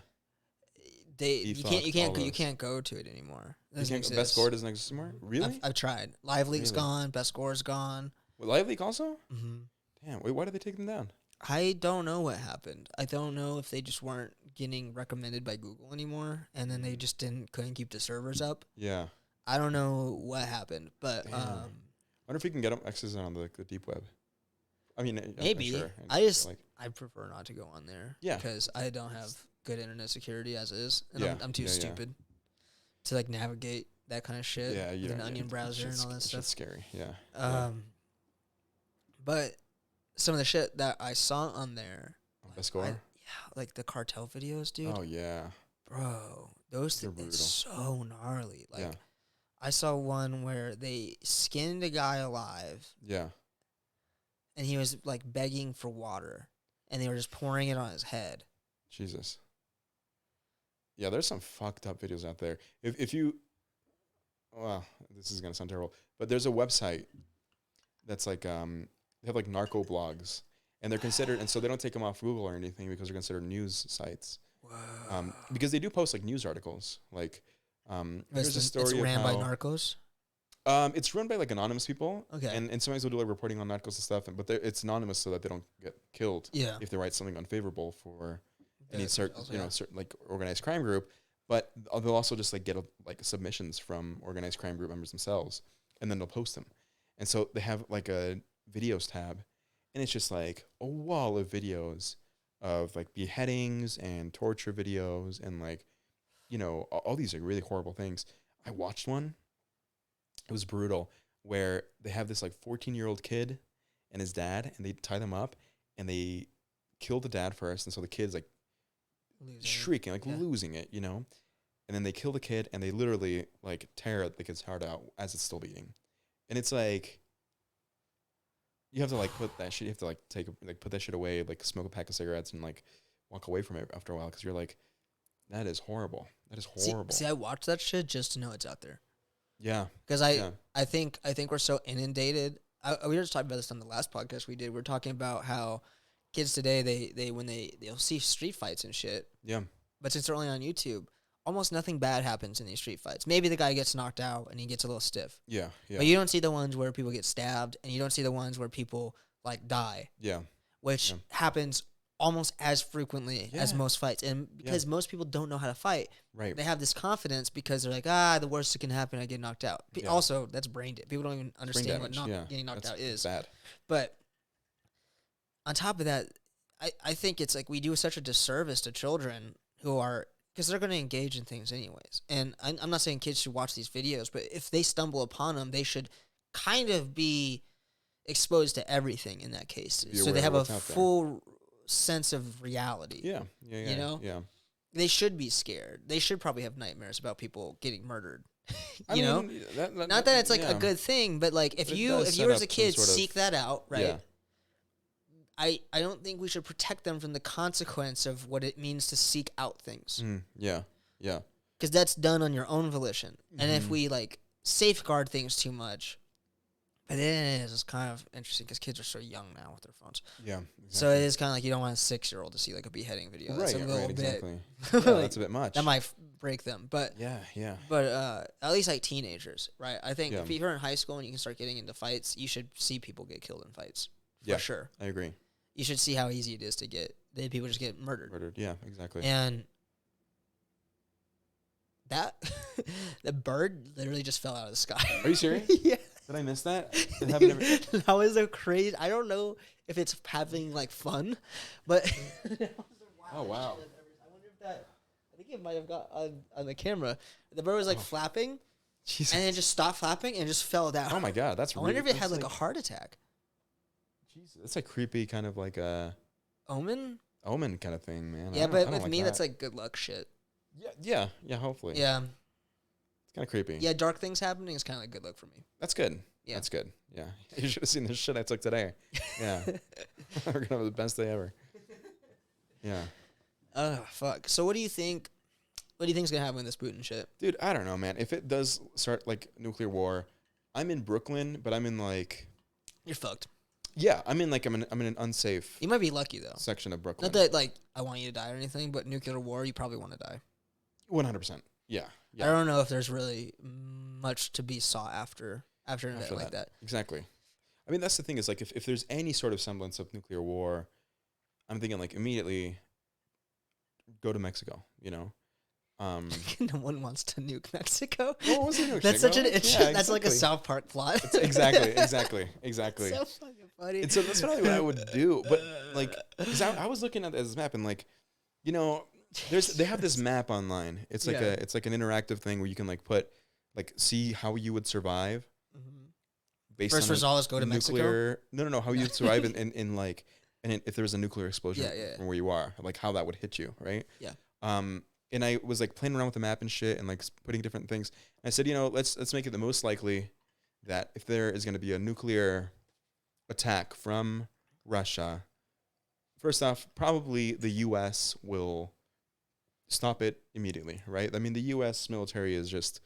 you Defunct, all those. can't go to it anymore. It You doesn't can't, exist. Best Score doesn't exist anymore? Really? I've tried. Live League's Really? gone. Best Score's gone. With Live Leak also? Mm-hmm. Damn. Wait, why did they take them down? I don't know what happened. I don't know if they just weren't getting recommended by Google anymore, and then they just couldn't keep the servers up. Yeah. I don't know what happened, but Damn. Wonder if we can get them access on the deep web. I mean, I'm maybe. sure. I prefer not to go on there. Yeah. Because I don't have good internet security as is, and Yeah, I'm too yeah, yeah. stupid to like navigate that kind of shit yeah, with an Onion browser and all that It's stuff. scary. Yeah. But some of the shit that I saw on there, Best Score? like the cartel videos, dude. Oh yeah. Bro, those They're things brutal. so gnarly. Like Yeah. I saw one where they skinned a guy alive, Yeah. and he was like begging for water, and they were just pouring it on his head. Jesus. Yeah, there's some fucked up videos out there. If you, well, this is gonna sound terrible, but there's a website that's like they have like narco blogs, and they're considered, and so they don't take them off Google or anything because they're considered news sites. Whoa. Because they do post like news articles, like there's a It's story ran of by how, Narcos. It's run by like anonymous people, Okay. and sometimes they'll do like reporting on narcos and stuff, but it's anonymous so that they don't get killed Yeah. if they write something unfavorable for any Yeah, certain, also, you know, yeah. certain like organized crime group. But they'll also just like get like submissions from organized crime group members themselves, and then they'll post them. And so they have like a videos tab, and it's just like a wall of videos of like beheadings and torture videos and like, you know, all these are really horrible things. I watched one. It was brutal, where they have this like 14-year-old kid and his dad, and they tie them up and they kill the dad first, and so the kid's like Losing. shrieking, like Yeah. losing it, you know? And then they kill the kid and they literally like tear the kid's heart out as it's still beating. And it's like, you have to like put that shit, you have to like put that shit away, like smoke a pack of cigarettes and like walk away from it after a while, because you're like, that is horrible. That is horrible. See, I watched that shit just to know it's out there. Yeah. Because Yeah. I think we're so inundated. We were just talking about this on the last podcast we did. We're talking about how kids today, they when they'll see street fights and shit, Yeah. but since they're only on YouTube, almost nothing bad happens in these street fights. Maybe the guy gets knocked out and he gets a little stiff. Yeah. Yeah. But you don't see the ones where people get stabbed, and you don't see the ones where people like die, Yeah. which happens almost as frequently as Yeah. most fights. And because most people don't know how to fight, Right. they have this confidence because they're like, the worst that can happen, I get knocked out. Yeah. Also, that's brain damage. People don't even Brain understand what damage. getting knocked That's out is. bad. But on top of that, I think it's like we do such a disservice to children who are, because they're going to engage in things anyways. And I'm not saying kids should watch these videos, but if they stumble upon them, they should kind of be exposed to everything in that case. Be So aware they of have a what's out there. full sense of reality. Yeah. Yeah. Yeah. You know? Yeah. They should be scared. They should probably have nightmares about people getting murdered. I you know? mean, Not that it's like a yeah. good thing, but like if But it you does as set a up some kid sort of- seek that out, right? Yeah. I don't think we should protect them from the consequence of what it means to seek out things, Yeah. Yeah. because that's done on your own volition. And if Mhm. we like safeguard things too much, but then it's kind of interesting because kids are so young now with their phones. Yeah. So it is kind of like you don't want a 6-year-old to see like a beheading video. That's a little bit Exactly. like, Yeah, that's a bit much. that might break them, but Yeah. Yeah. at least like teenagers, right? I think Yeah. if you're in high school and you can start getting into fights, you should see people get killed in fights for Yeah. sure. I agree. You should see how easy it is to get people just get murdered. Yeah. Exactly. And that the bird literally just fell out of the sky. Are you serious? Yeah. Did I miss that? It happened every- That was a crazy. I don't know if it's having like fun, but that was the Oh, wow. wildest shit I've ever- I wonder if that. I think it might have got on the camera. The bird was like flapping, Jesus. and then just stopped flapping and just fell down. Oh my God, that's I really. wonder if it that's had like a heart attack. Jesus, that's a creepy kind of like a Omen. omen kind of thing, man. Yeah, I but don't with like me, that's that. like good luck shit. Yeah. Hopefully. Yeah, It's kind of creepy. yeah. Dark things happening is kind of like good luck for me. That's good. Yeah. That's good. Yeah. You should have seen the shit I took today. Yeah. We're gonna have the best day ever. Yeah. Oh fuck. So what do you think? What do you think is gonna happen with this Putin shit? Dude, I don't know, man. If it does start like nuclear war, I'm in Brooklyn, but I'm in like You're fucked. yeah, I'm in an unsafe You might be lucky though. section of Brooklyn. Not that like I want you to die or anything, but nuclear war, you probably want to die. 100%. Yeah. I don't know if there's really much to be sought after an event After like that. Exactly. I mean, that's the thing is like if there's any sort of semblance of nuclear war, I'm thinking like immediately go to Mexico, you know? No one wants to nuke Mexico. Well, what's in That's such an Mexico? Yeah, that's like a exactly. South Park plot. Exactly. So fucking funny. And so that's probably what I would do. But like, because I was looking at this map and like, you know, they have this map online. It's like Yeah. it's like an interactive thing where you can like see how you would survive based First on result is go to Mexico. nuclear. No, how you'd survive in like, and if there was a nuclear explosion Yeah. from where you are, like how that would hit you, right? Yeah. And I was like playing around with the map and shit and like putting different things. I said, you know, let's make it the most likely that if there is going to be a nuclear attack from Russia, first off, probably the U.S. will stop it immediately, right? I mean, the U.S. military is just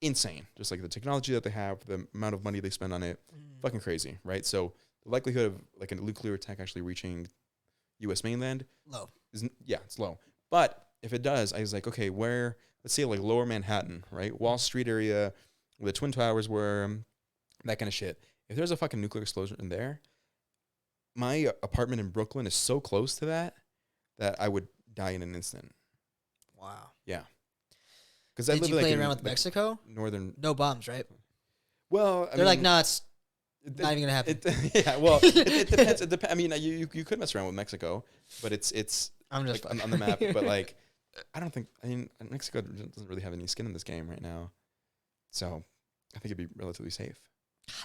insane. Just like the technology that they have, the amount of money they spend on it, fucking crazy, right? So the likelihood of like a nuclear attack actually reaching U.S. mainland Low. it's low. But if it does, I was like, okay, let's say like Lower Manhattan, right? Wall Street area, where the Twin Towers were, that kind of shit. If there's a fucking nuclear explosion in there, my apartment in Brooklyn is so close to that I would die in an instant. Wow. Yeah. Because I Did live you like play in, around with like, Mexico? northern. No bombs, right? Well, They're like, no, it's not even gonna happen. Yeah, well, it depends. It depends. I mean, you could mess around with Mexico, but it's I'm just like on the map. But like, I don't think. I mean, Mexico doesn't really have any skin in this game right now, so I think it'd be relatively safe.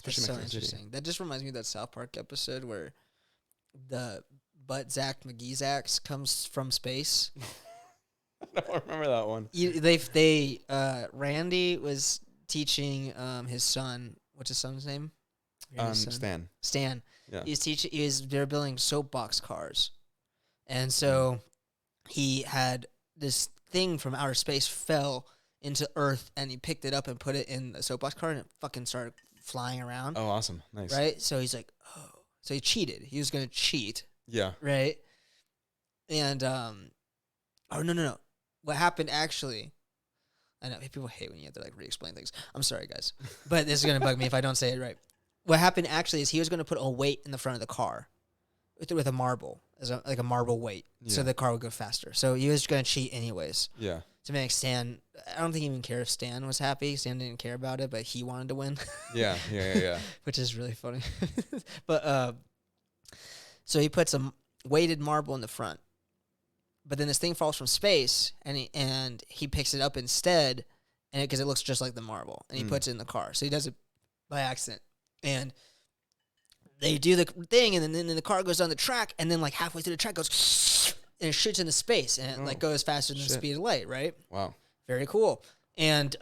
That's especially so Mexico City. interesting. That just reminds me of that South Park episode where the butt Zach McGeezax comes from space. I don't remember that one. Randy was teaching his son. What's his son's name? Randy's son? Stan. Stan. Yeah. They're building soapbox cars, and so he had this thing from outer space fell into Earth, and he picked it up and put it in the soapbox car, and it fucking started flying around. Oh, awesome. Nice. Right? So he's like, oh. So he cheated. He was going to cheat, Yeah. right? And, oh, no. What happened actually I know people hate when you have to like re-explain things. I'm sorry, guys, but this is gonna bug me if I don't say it right. What happened actually is he was gonna put a weight in the front of the car with a marble, like a marble weight, so the car would go faster. So he was gonna cheat anyways. Yeah. To make Stan, I don't think he even cared if Stan was happy. Stan didn't care about it, but he wanted to win. Yeah. Which is really funny. But so he puts a weighted marble in the front, but then this thing falls from space, and he picks it up instead, and because it looks just like the marble, and he puts it in the car. So he does it by accident, and they do the thing, and then the car goes down the track, and then like halfway through the track goes. And it shoots into space, and it like goes faster than the speed of light, right? Wow. Very cool. And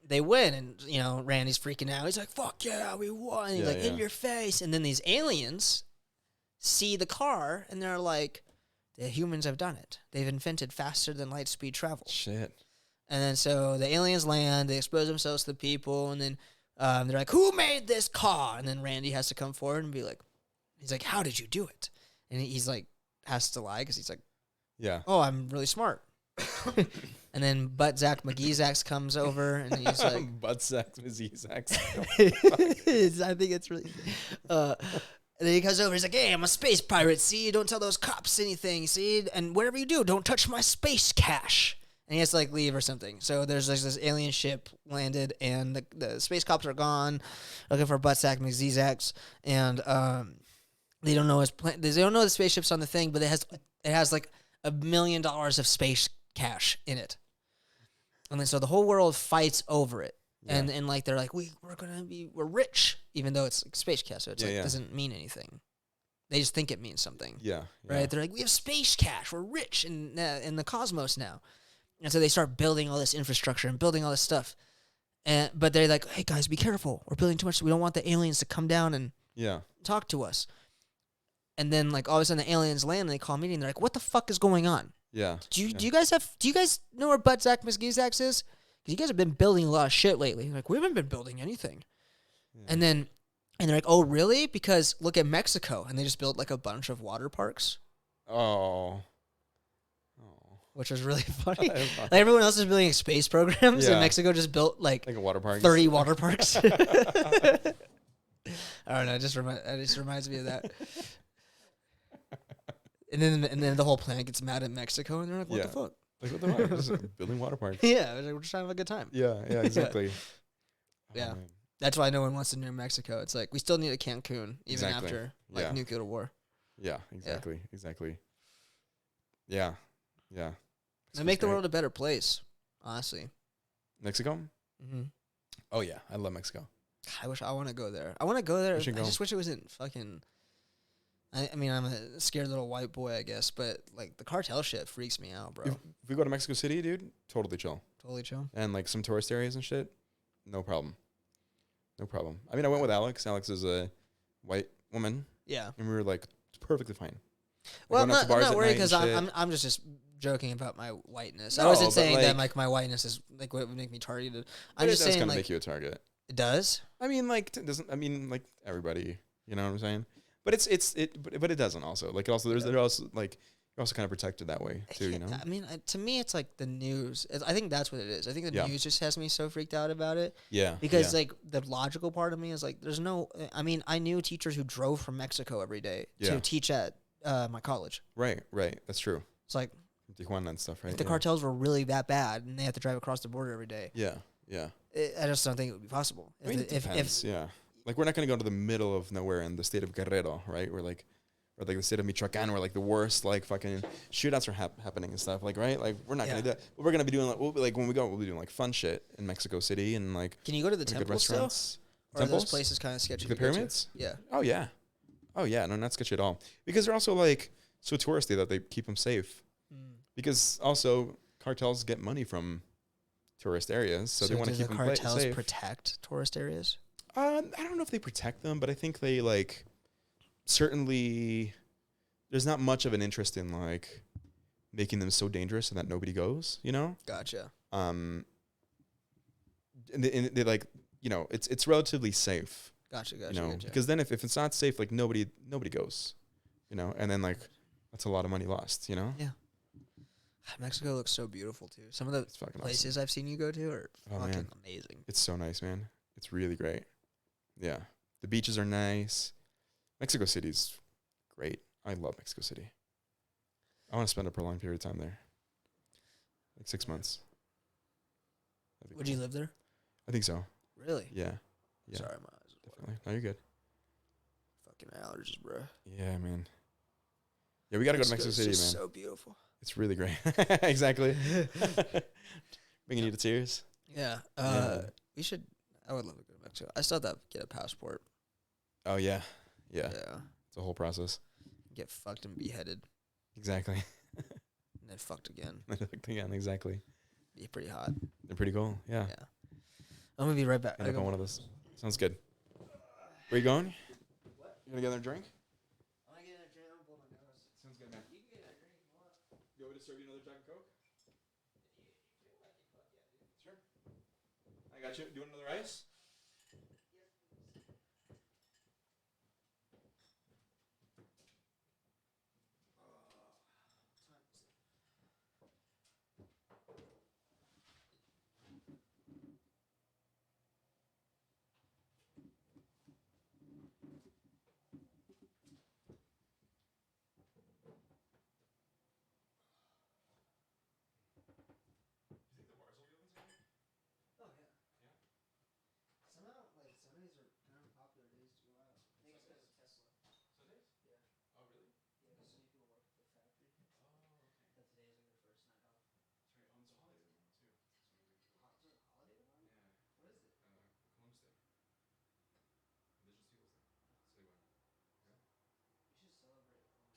they win, and Randy's freaking out. He's like, "Fuck yeah, we won!" And he's like, "In your face!" And then these aliens see the car, and they're like, "The humans have done it. They've invented faster than light speed travel." Shit. And then so the aliens land, they expose themselves to the people, and then they're like, "Who made this car?" And then Randy has to come forward and be like, he's like, "How did you do it?" And he's like, has to lie because he's like, yeah, "Oh, I'm really smart." And then Butt Zach McGeezax comes over, and he's like, Butt Zach McGeezax. I think it's really. And then he comes over. He's like, "Hey, I'm a space pirate. See, don't tell those cops anything. See, and whatever you do, don't touch my space cache." And he has to like leave or something. So there's like this alien ship landed, and the space cops are gone, looking for Butt Zach McGeezax, and they don't know his plan. They don't know the spaceship's on the thing, but it has like $1 million of space cash in it. And then so the whole world fights over it. Yeah. And like they're like, we're rich, even though it's like space cash, so it doesn't mean anything. They just think it means something. Yeah. Right? They're like, we have space cash, we're rich in the cosmos now. And so they start building all this infrastructure and building all this stuff. But they're like, "Hey guys, be careful. We're building too much. We don't want the aliens to come down and talk to us." And then like all of a sudden the aliens land and they call a meeting. They're like, "What the fuck is going on? Yeah. Do you guys know where Butt Zach McGeezax is? Because you guys have been building a lot of shit lately." Like, "We haven't been building anything." Yeah. And they're like, "Oh, really? Because look at Mexico." And they just built like a bunch of water parks. Oh. Which was really funny. Like everyone else is building space programs, and Mexico just built like a water park, 30 water parks. I don't know. It just reminds me of that. And then the whole planet gets mad at Mexico, and they're like, "What the fuck? Like, what the fuck? Just building water parks." Yeah, we're just trying to have a good time. Yeah, exactly. Yeah. That's why no one wants to nuke Mexico. It's like we still need a Cancun even after nuclear war. Yeah, exactly. Yeah. They make the world a better place, honestly. Mexico? Mm-hmm. Oh yeah, I love Mexico. I want to go there. I just wish it wasn't fucking. I mean, I'm a scared little white boy, I guess, but like the cartel shit freaks me out, bro. If we go to Mexico City, dude, totally chill. Totally chill. And like some tourist areas and shit, no problem. I mean, I went with Alex. Alex is a white woman. Yeah. And we were like perfectly fine. Well, I'm not worried because I'm just joking about my whiteness. No, I wasn't saying that like my whiteness is like what would make me targeted. I'm just saying kind of like make you a target. It does. I mean, like like everybody. You know what I'm saying? But it doesn't also like also there's also like you're also kind of protected that way too. You know. I mean, to me, it's like the news. I think that's what it is. I think the news just has me so freaked out about it. Yeah. Because like the logical part of me is like there's no. I mean, I knew teachers who drove from Mexico every day to teach at my college. Right. That's true. It's like Tijuana and stuff, right? If the cartels were really that bad and they had to drive across the border every day. Yeah. I just don't think it would be possible. I mean, it depends. Like we're not going to go to the middle of nowhere in the state of Guerrero, right? Or like the state of Michoacán, where like the worst like fucking shootouts are happening and stuff. Like right, like we're not going to do that. But we're going to be doing like when we go, we'll be doing like fun shit in Mexico City and like. Can you go to the temples still? Or are those places kind of sketchy? The pyramids? Yeah. Oh yeah. No, not sketchy at all. Because they're also like so touristy that they keep them safe. Because also cartels get money from tourist areas, so they want to keep them safe. Do the cartels protect tourist areas? I don't know if they protect them, but I think they like certainly. There's not much of an interest in like making them so dangerous so that nobody goes. You know. Gotcha. And they like it's relatively safe. Gotcha. Because then if it's not safe, like nobody goes. And then like that's a lot of money lost. Yeah. Mexico looks so beautiful too. Some of the It's fucking places I've seen you go to are Oh, fucking man. amazing. It's so nice, man. It's really great. Yeah. The beaches are nice. Mexico City's great. I love Mexico City. I want to spend a prolonged period of time there. Like 6 months. That'd be Would you cool. live there? I think so. Really? Yeah. Yeah. Sorry, my eyes are Definitely. No, you're good. fucking allergies, bro. Yeah, man. Yeah, we got to go to Mexico City, man. So beautiful. It's really great. Exactly. Bringing you to tears. Yeah. Yeah. We should. I would love to go to Mexico. I still have to get a passport. Oh, yeah. Yeah. Yeah. It's a whole process. Get fucked and beheaded, Exactly. and then fucked again. Again, exactly. Be pretty hot. They're pretty cool. Yeah. Yeah. I'm gonna be right back. End up on one of those. Sounds good. Where you going? What? You gonna get another drink? I'm gonna get a drink. I'm blowing my nose. Sounds good, man. You can get a drink if you want. You want me to serve you another Jack and Coke? Sure. I got you. Do you want another ice? Oh yeah. Somehow, like Sundays are kind of popular days to go out. I think it's because of Tesla. Sundays? Yeah. Oh, really? Yeah, because so many people work at the factory. Oh, okay. That today is like their first night off. That's right. Oh, it's a holiday tomorrow, too. Is it a holiday tomorrow? Yeah. What is it? Columbus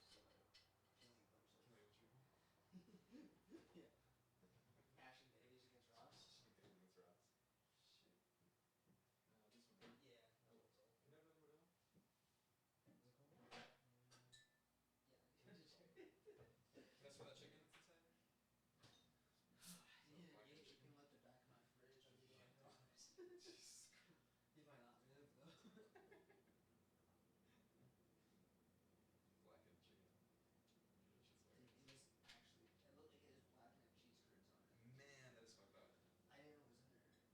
Day. Indigenous Peoples Day. Citywide. Yeah. We should celebrate Columbus Day by killing a bunch of Killing a bunch of people. yeah, mashing babies against rocks. David against rocks. Shit. This one, right? Yeah, that one's old. You never know Modelo? Is it cold? Yeah. Can I smell that chicken that's inside there? Yeah, you can lift it back in my fridge. I'll give you $100. You might not live though. Blackened chicken. Dude, it was actually. It looked like it was black and had cheese curds on it. Man, that is fucked up. I didn't know it was in there.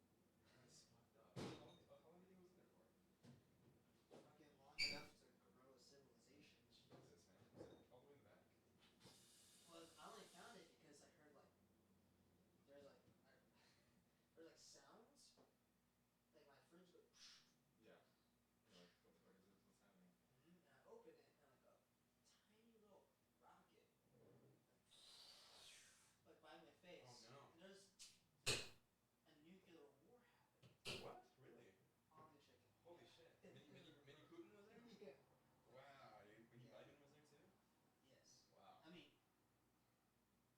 That is fucked up. How long do you think it was in there for? Fucking long enough to grow a civilization. Jesus, man. Was it all the way in the back? Well, I only found it because I heard like there's like there's like sounds. Like my fridge go. Yeah. You're like, what the fuck is this? What's happening? And I open it and like a tiny little rocket like by my face. Oh, no. And there's a nuclear war happening What? Really? on the chicken. Holy shit. Mini Putin was there? Yeah. Wow. Mini Biden was there too? Yes. Wow. I mean,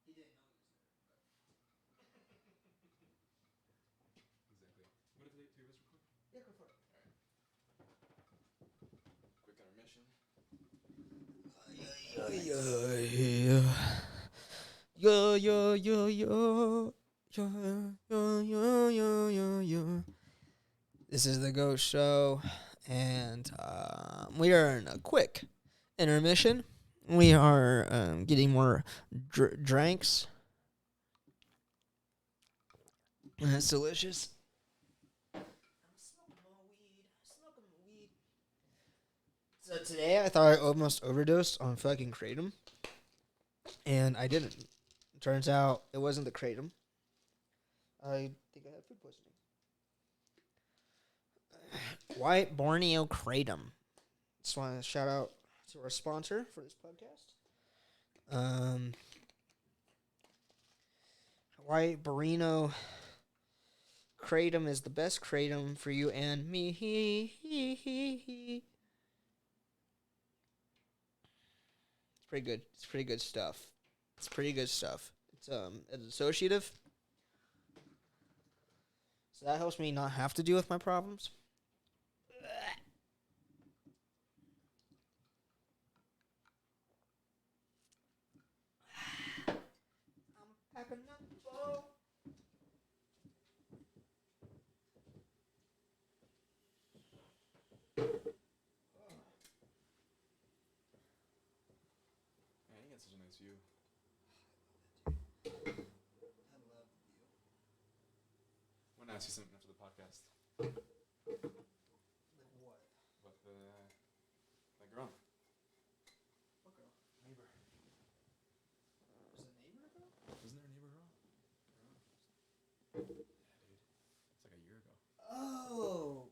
he didn't know he was there, but. Exactly. What if they do this real quick? Yeah, go for it. Alright. Quick intermission. This is the Ghost Show, and we are in a quick intermission. We are getting more drinks. And it's delicious. I'm smoking more weed. So today I thought I almost overdosed on fucking Kratom. And I didn't. Turns out it wasn't the Kratom. I think I had food poisoning. White Borneo Kratom. Just want to shout out to our sponsor for this podcast. White Borneo Kratom is the best Kratom for you and me. It's pretty good. It's pretty good stuff. It's associative. So that helps me not have to deal with my problems. I'm packing up, bro. Man, you got such a nice view. I want to ask you something after the podcast. Like what? About my girl. What girl? Neighbor. Was it neighbor girl? Isn't there a neighbor girl? Yeah, dude. It's like a year ago. Oh.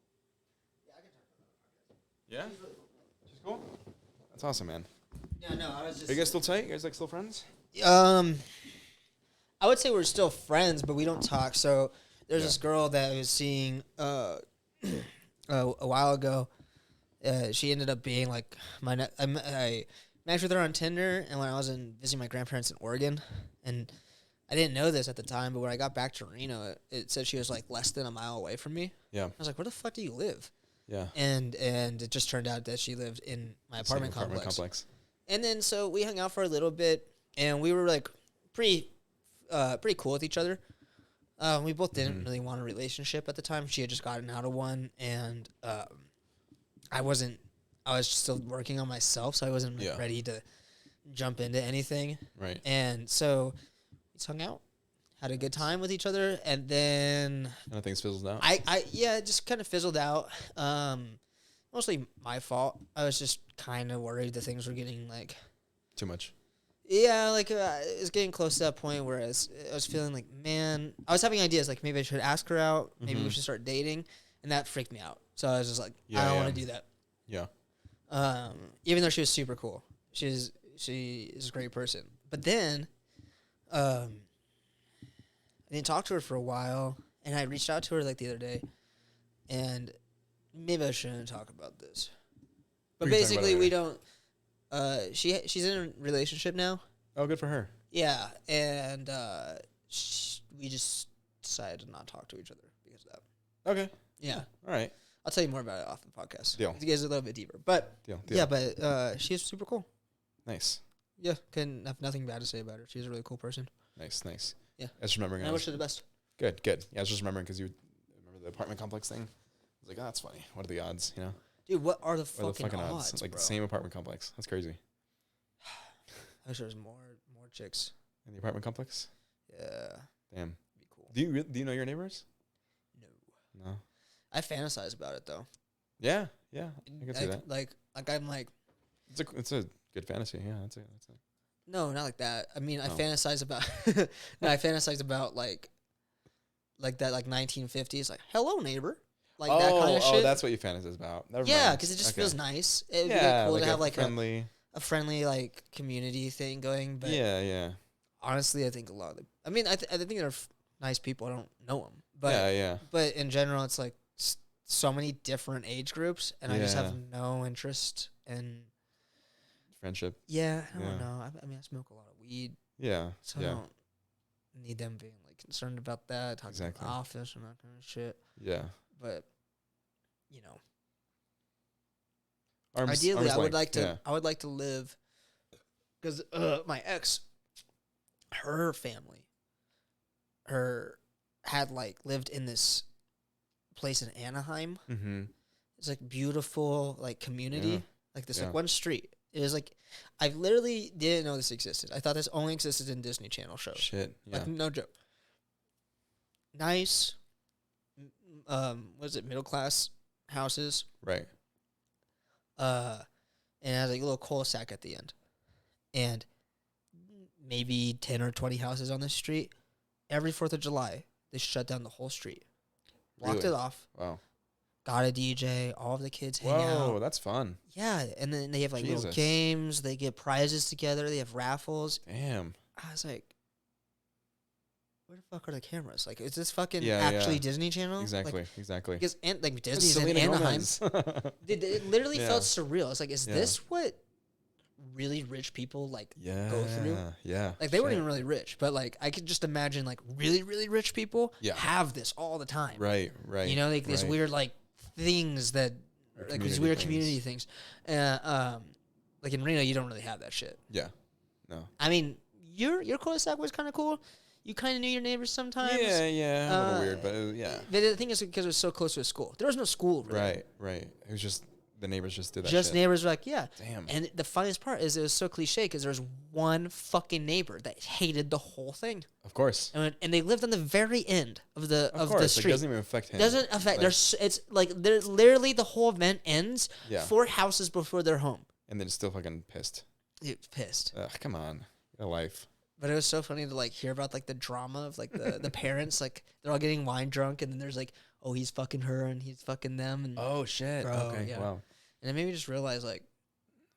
Yeah, I can talk about that on the podcast. Yeah? She's really cool. She's cool? That's awesome, man. Yeah, no, I was just. Are you guys still tight? You guys like still friends? I would say we're still friends, but we don't talk. So there's Yeah. this girl that I was seeing a while ago. She ended up being like I matched with her on Tinder, and when I was visiting my grandparents in Oregon, and I didn't know this at the time, but when I got back to Reno, it said she was like less than a mile away from me. Yeah. I was like, "Where the fuck do you live?" Yeah. And it just turned out that she lived in my apartment complex. And then so we hung out for a little bit, and we were like pretty cool with each other. We both didn't really want a relationship at the time. She had just gotten out of one, and I was still working on myself, so I wasn't Yeah. ready to jump into anything. Right. And so we just hung out, had a good time with each other, and then And things fizzled out. it just kind of fizzled out. Mostly my fault. I was just kind of worried that things were getting like, Too much. yeah, like it was getting close to that point where I was feeling like, man, I was having ideas like maybe I should ask her out, maybe we should start dating, and that freaked me out. So I was just like, I don't want to do that. Yeah. Even though she was super cool, she is a great person. But then, I didn't talk to her for a while, and I reached out to her like the other day, and maybe I shouldn't talk about this. But What are you talking basically, about we don't. She's in a relationship now. Oh, good for her. Yeah, and we just decided to not talk to each other because of that. Okay. Yeah. All right. I'll tell you more about it off the podcast. Deal. To get a little bit deeper, but Deal. yeah, but she's super cool. Nice. Yeah, couldn't have nothing bad to say about her. She's a really cool person. Nice. Yeah. I was remembering. And I wish her the best. Good. Yeah, I was just remembering because you remember the apartment complex thing. I was like, oh, that's funny. What are the odds? You know? Dude, what are the What are fucking the fucking odds, Like bro? the same apartment complex. That's crazy. I wish there was more chicks. In the apartment complex. Yeah, Damn. be cool. Do you know your neighbors? No, No. I fantasize about it though. Yeah. I can see that. Like I'm like, It's a good fantasy. Yeah. That's it. no, not like that. I mean, I Oh. fantasize about. No, I fantasize about like that, like 1950s, like hello neighbor, like that kind of shit. Oh, that's what you fantasize about. Never Yeah, mind. because it just Okay. feels nice. It would be Yeah, like cool like to have like friendly. a friendly like community thing going. But Yeah. honestly, I think a lot of I think they're nice people. I don't know them, but Yeah. but in general, it's like so many different age groups, and I just have Yeah. no interest in. Friendship. Yeah, I don't Yeah. know. I mean, I smoke a lot of weed, Yeah. so I Yeah. don't need them being like concerned about that, talking about Exactly. the office and that kind of shit. Yeah. But you know, arm's ideally, I would length, like to. yeah. I would like to live because my ex, her family, had like lived in this place in Anaheim. Mm-hmm. It's like beautiful, like community, Yeah. like this Yeah. like one street. It was like I literally didn't know this existed. I thought this only existed in Disney Channel shows. Shit. Yeah. Like no joke. Nice. What is it? Middle class houses. Right. And it has like a little cul-de-sac at the end, and maybe 10 or 20 houses on this street. Every 4th of July, they shut down the whole street, blocked Really? it off, Wow. got a DJ, all of the kids hang Whoa, out. that's fun. Yeah, and then they have like little Jesus. games. They get prizes together. They have raffles. Damn. I was like, where the fuck are the cameras? Like, is this fucking Yeah, actually yeah. Disney Channel? Exactly. Like, Exactly. because like It's Disney's in Selena Anaheim. Gomez. It literally Yeah. felt surreal. It's like, is Yeah. this what really rich people like yeah. go through? Yeah. Like, they weren't Shit. even really rich, but like I could just imagine like really, really rich people Yeah. have this all the time. Right. Right. You know, like these right. weird like things that Or like these community weird things. community things. Like in Reno, you don't really have that shit. Yeah. No. I mean, your cul-de-sac was kind of cool. You kind of knew your neighbors sometimes. Yeah. Yeah. A little Uh, weird, but yeah. But the thing is, because it was so close to a school, there was no school. Really. Right. It was just the neighbors just did that Just shit. neighbors were like, yeah. Damn. And the funniest part is it was so cliche because there's one fucking neighbor that hated the whole thing, Of course. and they lived on the very end of the Of the course. It street. doesn't even affect him. Doesn't affect. Like, There's it's like there's literally the whole event ends Yeah. 4 houses before their home. and then it's still fucking pissed. It's pissed. Ugh, come on. Get a life. But it was so funny to like hear about like the drama of like the parents, like they're all getting wine drunk, and then there's like, oh, he's fucking her and he's fucking them, and Oh, shit. Bro, okay. yeah. Wow. and it made me just realize like,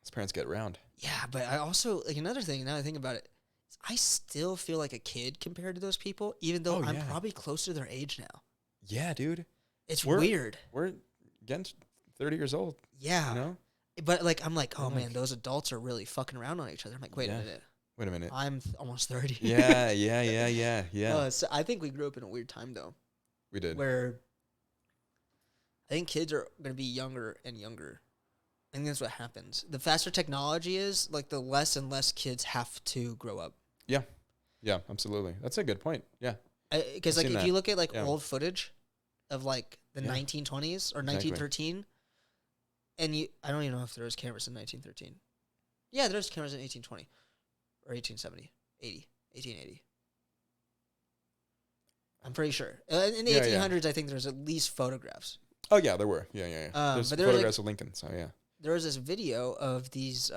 His parents get around. yeah, but I also like another thing now that I think about it, is I still feel like a kid compared to those people, even though Oh, I'm yeah. probably close to their age now. Yeah, dude. It's We're- weird. We're getting 30 years old, Yeah. you know? But like I'm like, oh I'm man, like- those adults are really fucking around on each other. I'm like, wait Yeah. a minute. Wait a minute. I'm almost 30. Yeah. So I think we grew up in a weird time though, We did. where I think kids are going to be younger and younger. I think that's what happens. The faster technology is, like the less and less kids have to grow up. Yeah, absolutely. That's a good point. Yeah. Because I've like seen if that. you look at like Yeah. old footage of like the Yeah. 1920s or 1913, and I don't even know if there was cameras in 1913. Yeah, there's cameras in 1820 or 1870, 80, 1880. I'm pretty sure. In the Yeah, yeah. 1800s, I think there's at least photographs. Oh, yeah, there were. Yeah. There's but there was, like- photographs of Lincoln, so yeah. There was this video of these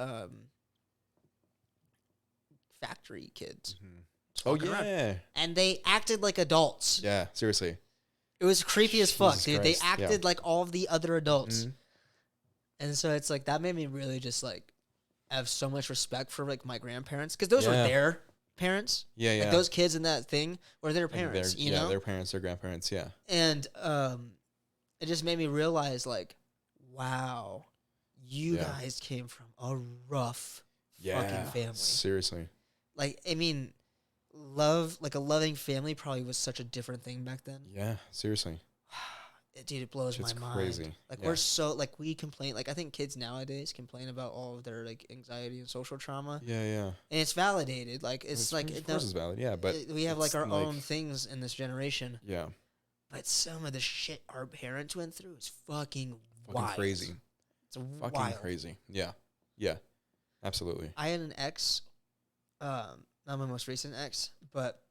factory kids. just Oh, walking around, yeah. and they acted like adults. Yeah, seriously. It was creepy as fuck, Jesus dude. Christ, They yeah. acted like all of the other adults. Mhm. And so it's like that made me really just like have so much respect for like my grandparents because those were Yeah. their parents. Yeah. Like those kids in that thing were their Like, parents, their- you yeah, know? their parents, their grandparents, yeah. And it just made me realize like, wow, you Yeah. guys came from a rough Yeah. fucking family. Seriously. Like, I mean, love, like a loving family probably was such a different thing back then. Yeah, seriously. Dude, it blows Shit's my mind. crazy. Like Yeah. we're so like we complain. Like I think kids nowadays complain about all of their like anxiety and social trauma, Yeah. and it's validated. Like it's like of course it's valid, yeah, but we have like it's our own things in this generation. Yeah, But some of the shit our parents went through is fucking fucking wild. crazy. It's Fucking wild. crazy. Yeah. Absolutely. I had an ex, not my most recent ex, but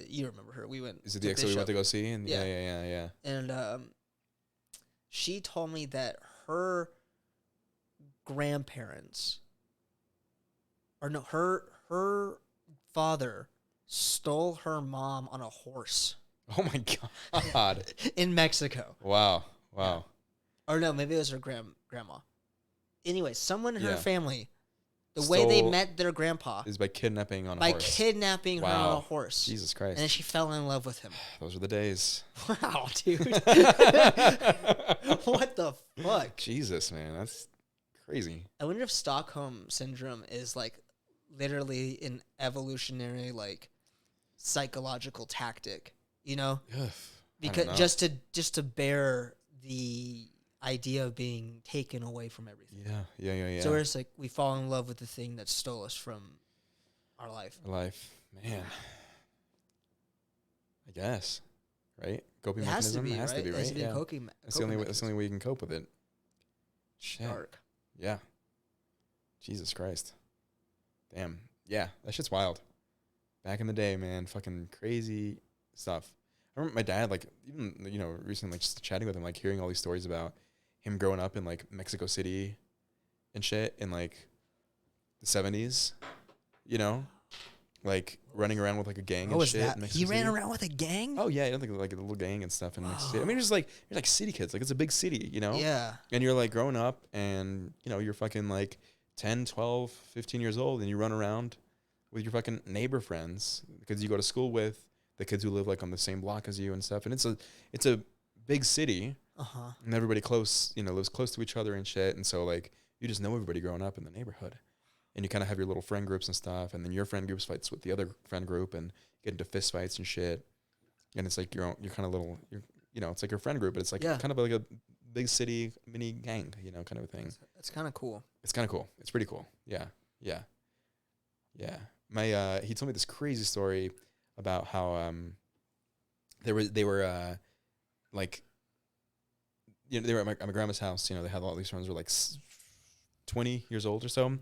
you remember her. We went. Is it to the ex this that we show. went to go see? And Yeah. yeah. And she told me that her grandparents, or no, her father stole her mom on a horse Oh my god. in Mexico. Wow. Or no, maybe it was her grandma. Anyway, someone in her Yeah. family, the way they Stole- met their grandpa Is by kidnapping on a by horse. kidnapping her on a Wow. horse. Jesus And Christ. then she fell in love with him. Those were the days. Wow, dude. What the fuck? Jesus, man. That's crazy. I wonder if Stockholm syndrome is like literally an evolutionary like psychological tactic, you know? Ugh, I don't Because know. just to bear the idea of being taken away from everything. Yeah. So it's like we fall in love with the thing that stole us from our life. Life. Man. I guess. Right? Coping It has to mechanism? be, it has right? to be, It right? has to be a Yeah. coping That's the only way you can cope with it. Shit. dark. Yeah. Jesus Christ. Damn. Yeah, that shit's wild. Back in the day, man, fucking crazy stuff. I remember my dad, like, even, recently, like, just chatting with him, like, hearing all these stories about him growing up in, like, Mexico City and shit in, like, the 70s, like, running around with, like, a gang What and was shit. that? in Mexico He ran City. around with a gang? Oh, yeah, I don't think, like, a little gang and stuff in Mexico City. I mean, you're like city kids. Like, it's a big city, Yeah. And you're like growing up and, you're fucking like 10, 12, 15 years old and you run around with your fucking neighbor friends because you go to school with the kids who live like on the same block as you and stuff. And it's a big city Uh-huh. and everybody close, lives close to each other and shit. And so like you just know everybody growing up in the neighborhood and you kind of have your little friend groups and stuff. And then your friend groups fights with the other friend group and get into fist fights and shit. And it's like you're kind of little, it's like your friend group, but it's like Yeah. kind of like a big city mini gang, kind of a thing. That's kind of cool. It's kind of cool. It's pretty cool. Yeah. My he told me this crazy story about how they were like they were at my grandma's house. You know, they had all these friends who were like 20 years old or so.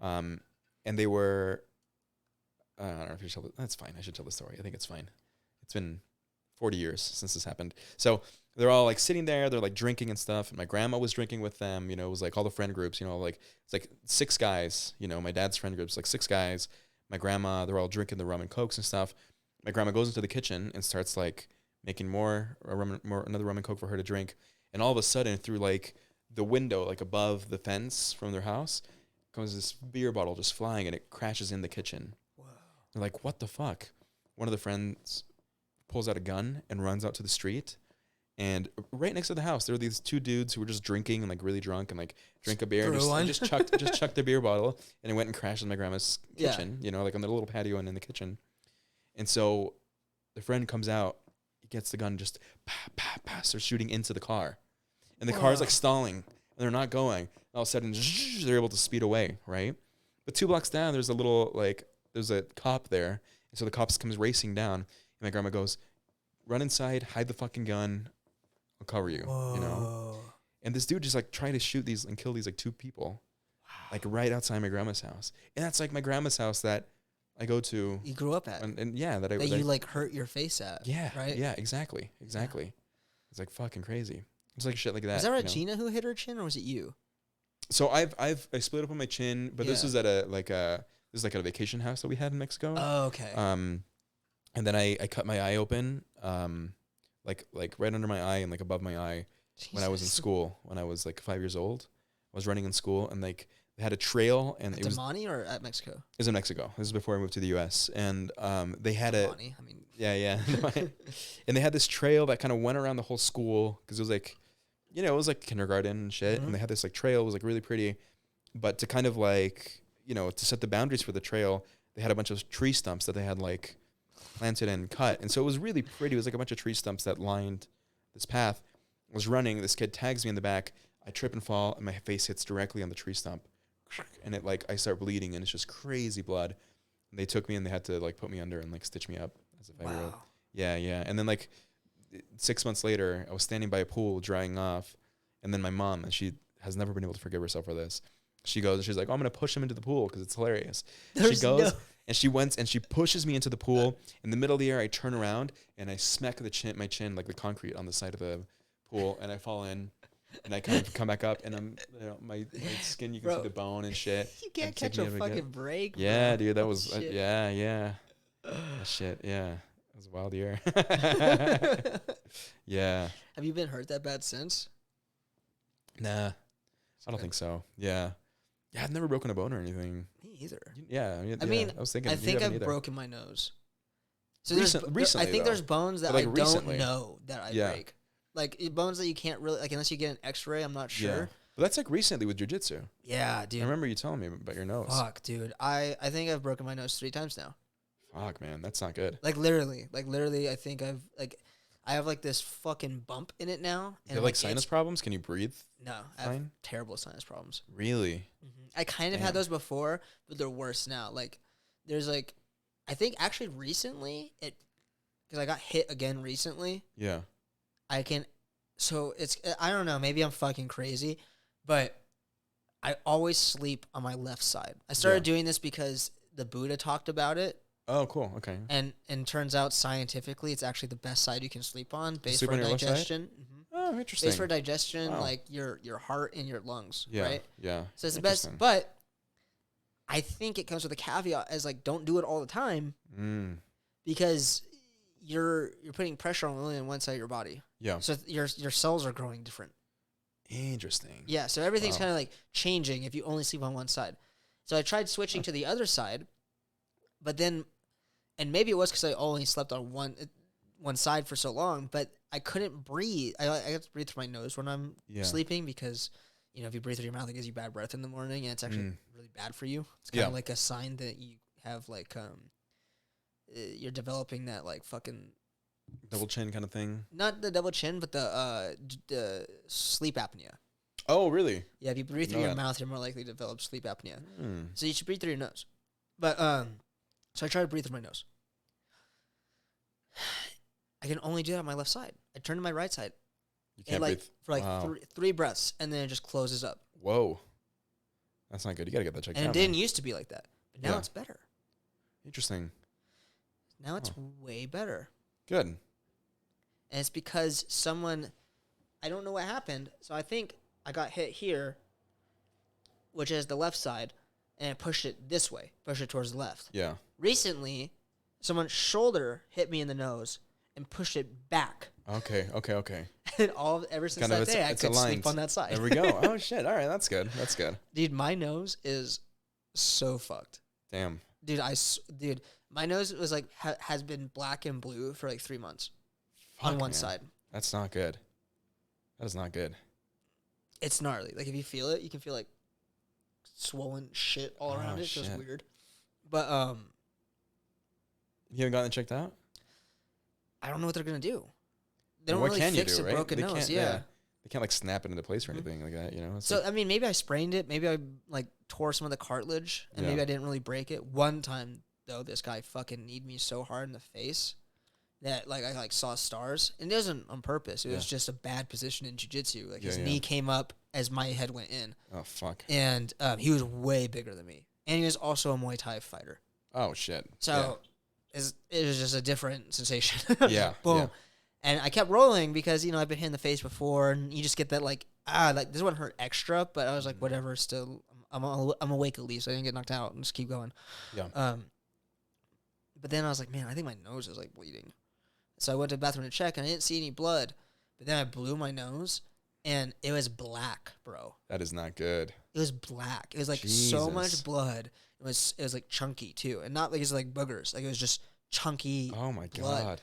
And they were, I don't know if you should tell it. That's fine. I should tell the story. I think it's fine. It's been 40 years since this happened. So they're all like sitting there, they're like drinking and stuff. And my grandma was drinking with them. You know, it was like all the friend groups, you know, like it's like 6 guys, you know, my dad's friend groups, like 6 guys, my grandma, they're all drinking the rum and cokes and stuff. My grandma goes into the kitchen and starts like making another rum and coke for her to drink. And all of a sudden through like the window, like above the fence from their house, comes this beer bottle just flying and it crashes in the kitchen. Whoa. They're like, what the fuck? One of the friends pulls out a gun and runs out to the street. And right next to the house, there were these 2 dudes who were just drinking and like really drunk and like drink a beer and just chucked the beer bottle and it went and crashed in my grandma's kitchen, you know, like on the little patio and in the kitchen. And so the friend comes out, he gets the gun, just starts shooting into the car. And the car's like stalling and they're not going. And all of a sudden, they're able to speed away, right? But 2 blocks down, there's a cop there. And so the cops comes racing down. And my grandma goes, run inside, hide the fucking gun. I'll cover you, you know? And this dude just like tried to shoot these and kill these like 2 people, like right outside my grandma's house. And that's like my grandma's house that I go to. You grew up at. And yeah, that you like hurt your face at. Yeah. Right? Yeah, exactly. Yeah. It's like fucking crazy. It's like shit like that. Was that Regina who hit her chin or was it you? So I split up on my chin, but this was at a vacation house that we had in Mexico. Oh, okay. And then I cut my eye open, like right under my eye and like above my eye. Jesus. When I was in school, when I was like 5 years old, I was running in school and like they had a trail and it was Damani or at Mexico? It was in Mexico. This is before I moved to the U.S. And they had Damani, yeah. And they had this trail that kind of went around the whole school because it was like, you know, it was like kindergarten and shit. Mm-hmm. And they had this like trail. It was like really pretty. But to kind of like, you know, to set the boundaries for the trail, they had a bunch of tree stumps that they had like planted and cut. And so it was really pretty. It was like a bunch of tree stumps that lined this path. I was running. This kid tags me in the back. I trip and fall and my face hits directly on the tree stump. And it like, I start bleeding and it's just crazy blood. And they took me and they had to like put me under and like stitch me up as a 5-year-old. Wow. Yeah. And then like 6 months later, I was standing by a pool drying off. And then my mom, and she has never been able to forgive herself for this. She goes and she's like, oh, I'm going to push him into the pool because it's hilarious. She goes and she went and she pushes me into the pool. In the middle of the air, I turn around and I smack my chin, like the concrete on the side of the pool. And I fall in and I kind of come back up and I'm, you know, my skin, you can see the bone and shit. You can't catch a fucking break. Yeah, dude, that was, yeah. Shit, yeah. It was a wild year. Yeah. Have you been hurt that bad since? Nah. I don't think so. Yeah. Yeah, I've never broken a bone or anything. Me either. Yeah. I mean, I was thinking. I think I've broken my nose. So recently, I think there's bones that like I don't know that I break. Like bones that you can't really, like unless you get an x-ray, I'm not sure. Yeah. But that's like recently with jiu-jitsu. Yeah, dude. I remember you telling me about your nose. Fuck, dude. I think I've broken my nose 3 times now. Fuck, man. That's not good. Like literally, I think I have like this fucking bump in it now. And you have like sinus problems? Can you breathe? No, I have terrible sinus problems. Really? Mm-hmm. I kind of had those before, but they're worse now. Like, there's like, I think actually recently, because I got hit again recently. Yeah. So I don't know, maybe I'm fucking crazy, but I always sleep on my left side. I started doing this because the Buddha talked about it. Oh, cool. Okay. And turns out scientifically, it's actually the best side you can sleep on, based for digestion. Mm-hmm. Oh, interesting. Based for digestion, like your heart and your lungs, right? Yeah. So it's the best, but I think it comes with a caveat as like don't do it all the time, because you're putting pressure on only on one side of your body. Yeah. So your cells are growing different. Interesting. Yeah. So everything's kind of like changing if you only sleep on one side. So I tried switching to the other side, but then. And maybe it was because I only slept on one side for so long, but I couldn't breathe. I have to breathe through my nose when I'm sleeping because, you know, if you breathe through your mouth, it gives you bad breath in the morning, and it's actually really bad for you. It's kind of like a sign that you have, like, you're developing that, like, fucking... double chin kind of thing? Not the double chin, but the sleep apnea. Oh, really? Yeah, if you breathe through your mouth, you're more likely to develop sleep apnea. So you should breathe through your nose. But, so I try to breathe through my nose. I can only do that on my left side. I turn to my right side. You It can't like breathe. for like Wow. three breaths, and then it just closes up. Whoa. That's not good. You gotta get that checked And out. it didn't man. used to be like that, but now Yeah. it's better. Interesting. Now it's Huh. way better, Good. and it's because someone, I don't know what happened. So I think I got hit here, which is the left side, and it pushed it this way, pushed it towards the left. Yeah. Recently, someone's shoulder hit me in the nose and pushed it back. Okay. Okay. Okay. And ever since that day, I could sleep on that side. There we go. Oh shit. All right. That's good. That's good. Dude, my nose is so fucked. Damn. Dude, dude, my nose was like has been black and blue for like 3 months on Fuck, one man. side. That's not good. That is not good. It's gnarly. Like if you feel it, you can feel like swollen shit all around Oh, it. It feels shit. weird. But You haven't gotten it checked out? I don't know what they're gonna do. They And don't what really can you fix do, a right? broken They nose. can't- Yeah. They can't like snap it into place or Mhm. anything like that, you know? It's So like, I mean, maybe I sprained it. Maybe I like tore some of the cartilage, and Yeah. maybe I didn't really break it. One time though, this guy fucking kneed me so hard in the face that like I like saw stars. And it wasn't on purpose. It was Yeah. just a bad position in jiu-jitsu. Like Yeah, his yeah. knee came up as my head went in, oh fuck. and he was way bigger than me, and he was also a Muay Thai fighter. Oh shit. So it was just a different sensation. Yeah. Boom. Yeah. And I kept rolling because, I've been hit in the face before, and you just get that, like, like, this one hurt extra, but I was like, whatever, still, I'm awake at least. I didn't get knocked out, and just keep going. Yeah. But then I was like, man, I think my nose is, like, bleeding. So I went to the bathroom to check, and I didn't see any blood. But then I blew my nose, and it was black, bro. That is not good. It was black. It was, like, so Jesus. much blood. It was, like, chunky, too. And not, like, it's, like, boogers. Like, it was just chunky Oh my blood. god.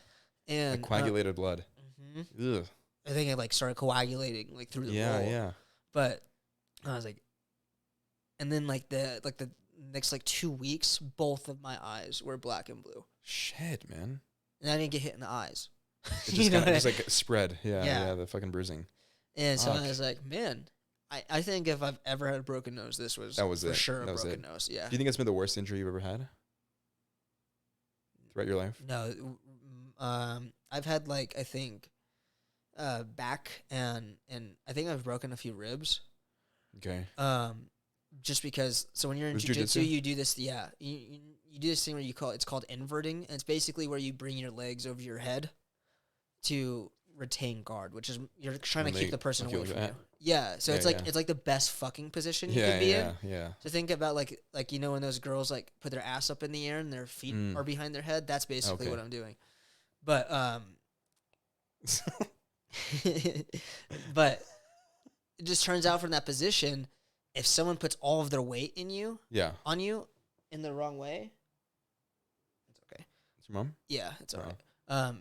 And Like coagulated blood. mhm. Ugh. I think it like started coagulating like through the Yeah, roll. yeah. But I was like, and then like the next like 2 weeks, both of my eyes were black and blue, Shit, man. and I didn't get hit in the eyes. It You just know kind of what just like spread. Yeah, Yeah. yeah, the fucking bruising. And so I Fuck. was like, man, I think if I've ever had a broken nose, this was That was for it. sure That a was broken it. nose. Yeah. Do you think that's been the worst injury you've ever had throughout your life? No, I've had like I think back and I think I've broken a few ribs. Okay. Just because, so when you're in With jiu-jitsu, jujitsu? you do this, you do this thing where it's called inverting, and it's basically where you bring your legs over your head to retain guard, which is you're trying to When keep they the person fuck you away like from that? you. Yeah, so Yeah, it's like yeah. it's like the best fucking position you Yeah, can be yeah, in. yeah. So think about like when those girls like put their ass up in the air and their feet Mm. are behind their head. That's basically Okay. what I'm doing. But but it just turns out from that position, if someone puts all of their weight on you in the wrong way, it's okay. It's your mom? Yeah, it's all Oh. right.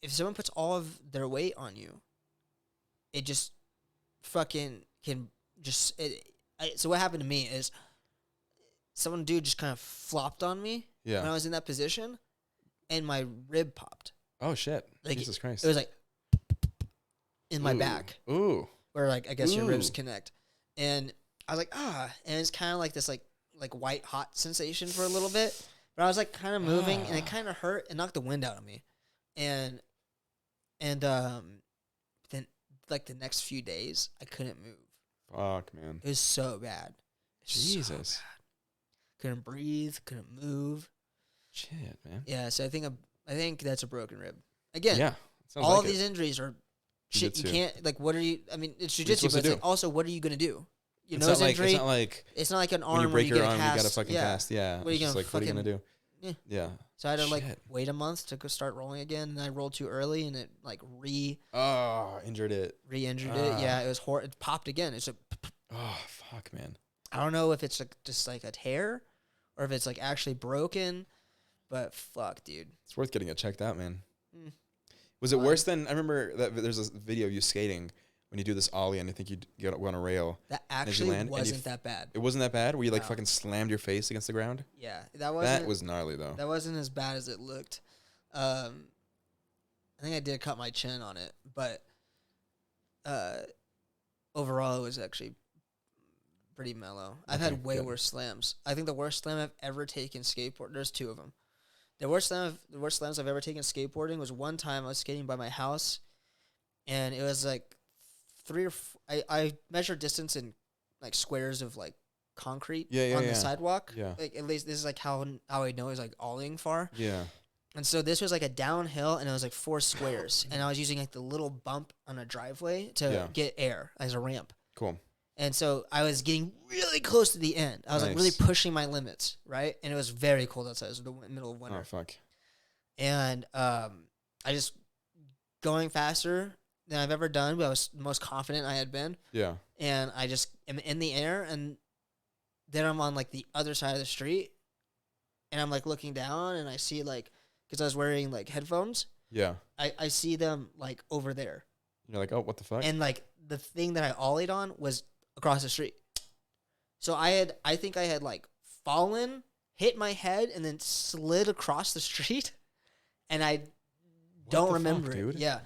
If someone puts all of their weight on you, it just fucking can just. So what happened to me is, dude just kind of flopped on me when I Yeah. was in that position, and my rib popped. Oh shit. Like, Jesus Christ. It was like in my Ooh. back, Ooh. where like I guess your ribs Ooh. connect, and I was like and it's kind of like this like white hot sensation for a little bit, but I was like kind of moving, and it kind of hurt and knocked the wind out of me, and then like the next few days I couldn't move. Fuck, man. It was so bad. It was so Jesus. bad. Couldn't breathe, couldn't move. Shit, man. Yeah, so I think that's a broken rib. Again, Yeah. Sounds all like of it. these injuries are shit. You Jiu-jitsu. can't like. What are you? I mean, it's What are you jujitsu, supposed but to it's like do? also what are you gonna do? Your It's nose not like injury. it's not like It's not like an arm when you break where your you arm, get a you cast. gotta fucking yeah. cast. Yeah. What are you It's just gonna like, what are you gonna do? Yeah. Yeah. So I had to like Shit. wait a month to go start rolling again, and I rolled too early, and it like Oh, injured it. re-injured Ah. it. Yeah, it was it popped again. It's Oh, fuck, man. I don't know if it's like just like a tear, or if it's like actually broken, but fuck, dude. It's worth getting it checked out, man. Mm. Was it Fine. worse than I remember that there's a video of you skating when you do this ollie and I think you go on a rail. That as you actually land, and you wasn't that bad. It wasn't that bad. Where you like No. fucking slammed your face against the ground. Yeah, that wasn't. That was gnarly though. That wasn't as bad as it looked. I think I did cut my chin on it, but overall it was actually pretty mellow. I've Okay, had way good. worse slams. I think the worst slam I've ever taken skateboard. There's two of them. The worst slams I've ever taken skateboarding was one time I was skating by my house, and it was like I measured distance in like squares of like concrete on the sidewalk. Yeah. Like at least this is like how I know it's like ollieing far. Yeah. And so this was like a downhill, and it was like 4 squares, and I was using like the little bump on a driveway to get air as a ramp. Cool. And so I was getting really close to the end. I was like really pushing my limits, right? And it was very cold outside. It was the middle of winter. Oh fuck. And I just going faster than I've ever done, but I was the most confident I had been. Yeah. And I just am in the air, and then I'm on like the other side of the street, and I'm like looking down, and I see like, because I was wearing like headphones. Yeah. I see them like over there. You're like, oh, what the fuck? And like the thing that I ollied on was across the street. So I think I had like fallen, hit my head, and then slid across the street. And I don't remember it. Yeah.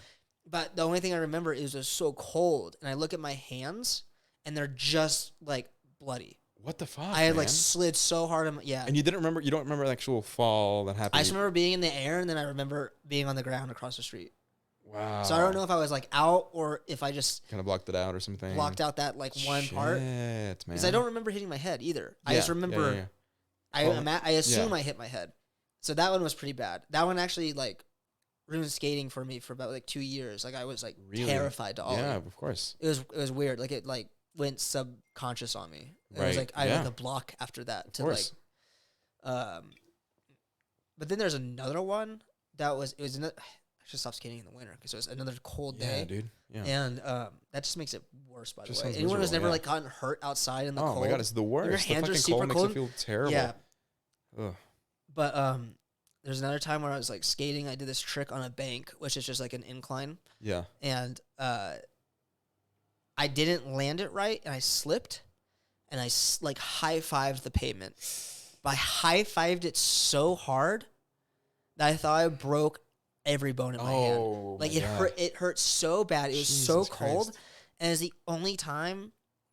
But the only thing I remember is it was so cold. And I look at my hands, and they're just like bloody. What the fuck? I had like slid so hard. And you don't remember the actual fall that happened? I just remember being in the air, and then I remember being on the ground across the street. Wow. So I don't know if I was like out or if I just kind of blocked it out or something. Blocked out that like one part. Because I don't remember hitting my head either. I just remember. I assume I hit my head. So that one was pretty bad. That one actually like ruined skating for me for about like 2 years. Like I was like terrified to ollie. Yeah, of course. It was weird. Like it like went subconscious on me. It was like I had a block after that to like. But then there's another one that was I should stop skating in the winter because it was another cold day. Yeah, dude. Yeah. And that just makes it worse, by the way. Anyone who's never like gotten hurt outside in the cold. Oh my god, it's the worst. Your hands are super cold. Makes you feel terrible. Yeah. Ugh. But there's another time where I was like skating. I did this trick on a bank, which is just like an incline. Yeah. And I didn't land it right, and I slipped, and I like high-fived the pavement. But I high-fived it so hard that I thought I broke every bone in my hand. Like it hurt so bad. It was so cold. Christ. And it's the only time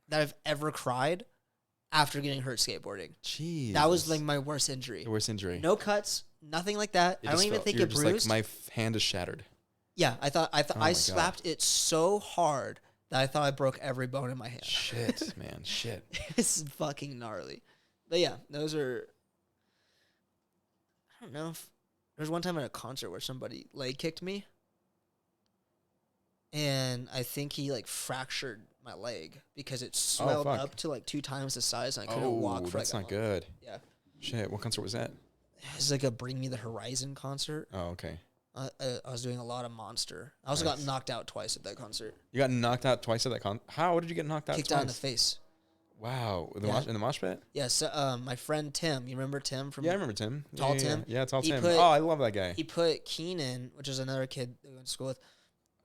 that I've ever cried after getting hurt skateboarding. Jeez. That was like my worst injury. The worst injury. No cuts, nothing like that. I don't even think it bruised. Like, my hand is shattered. Yeah, I slapped it so hard that I thought I broke every bone in my hand. Shit, man, shit. It's fucking gnarly. But yeah, those are. I don't know if there was one time at a concert where somebody leg kicked me, and I think he like fractured my leg because it swelled up to like 2 times the size, and I couldn't walk for that's like not good. Yeah. Shit, what concert was that? It was like a Bring Me the Horizon concert. Oh, okay. I was doing a lot of Monster. I also got knocked out twice at that concert. You got knocked out twice at that concert? How? What did you get knocked out Kicked out in the face. Wow. In the mosh pit? Yeah, so my friend Tim, you remember Tim from... Yeah, I remember Tim. Tall Tim? Yeah, Tall Tim. I love that guy. He put Keenan, which is another kid that we went to school with,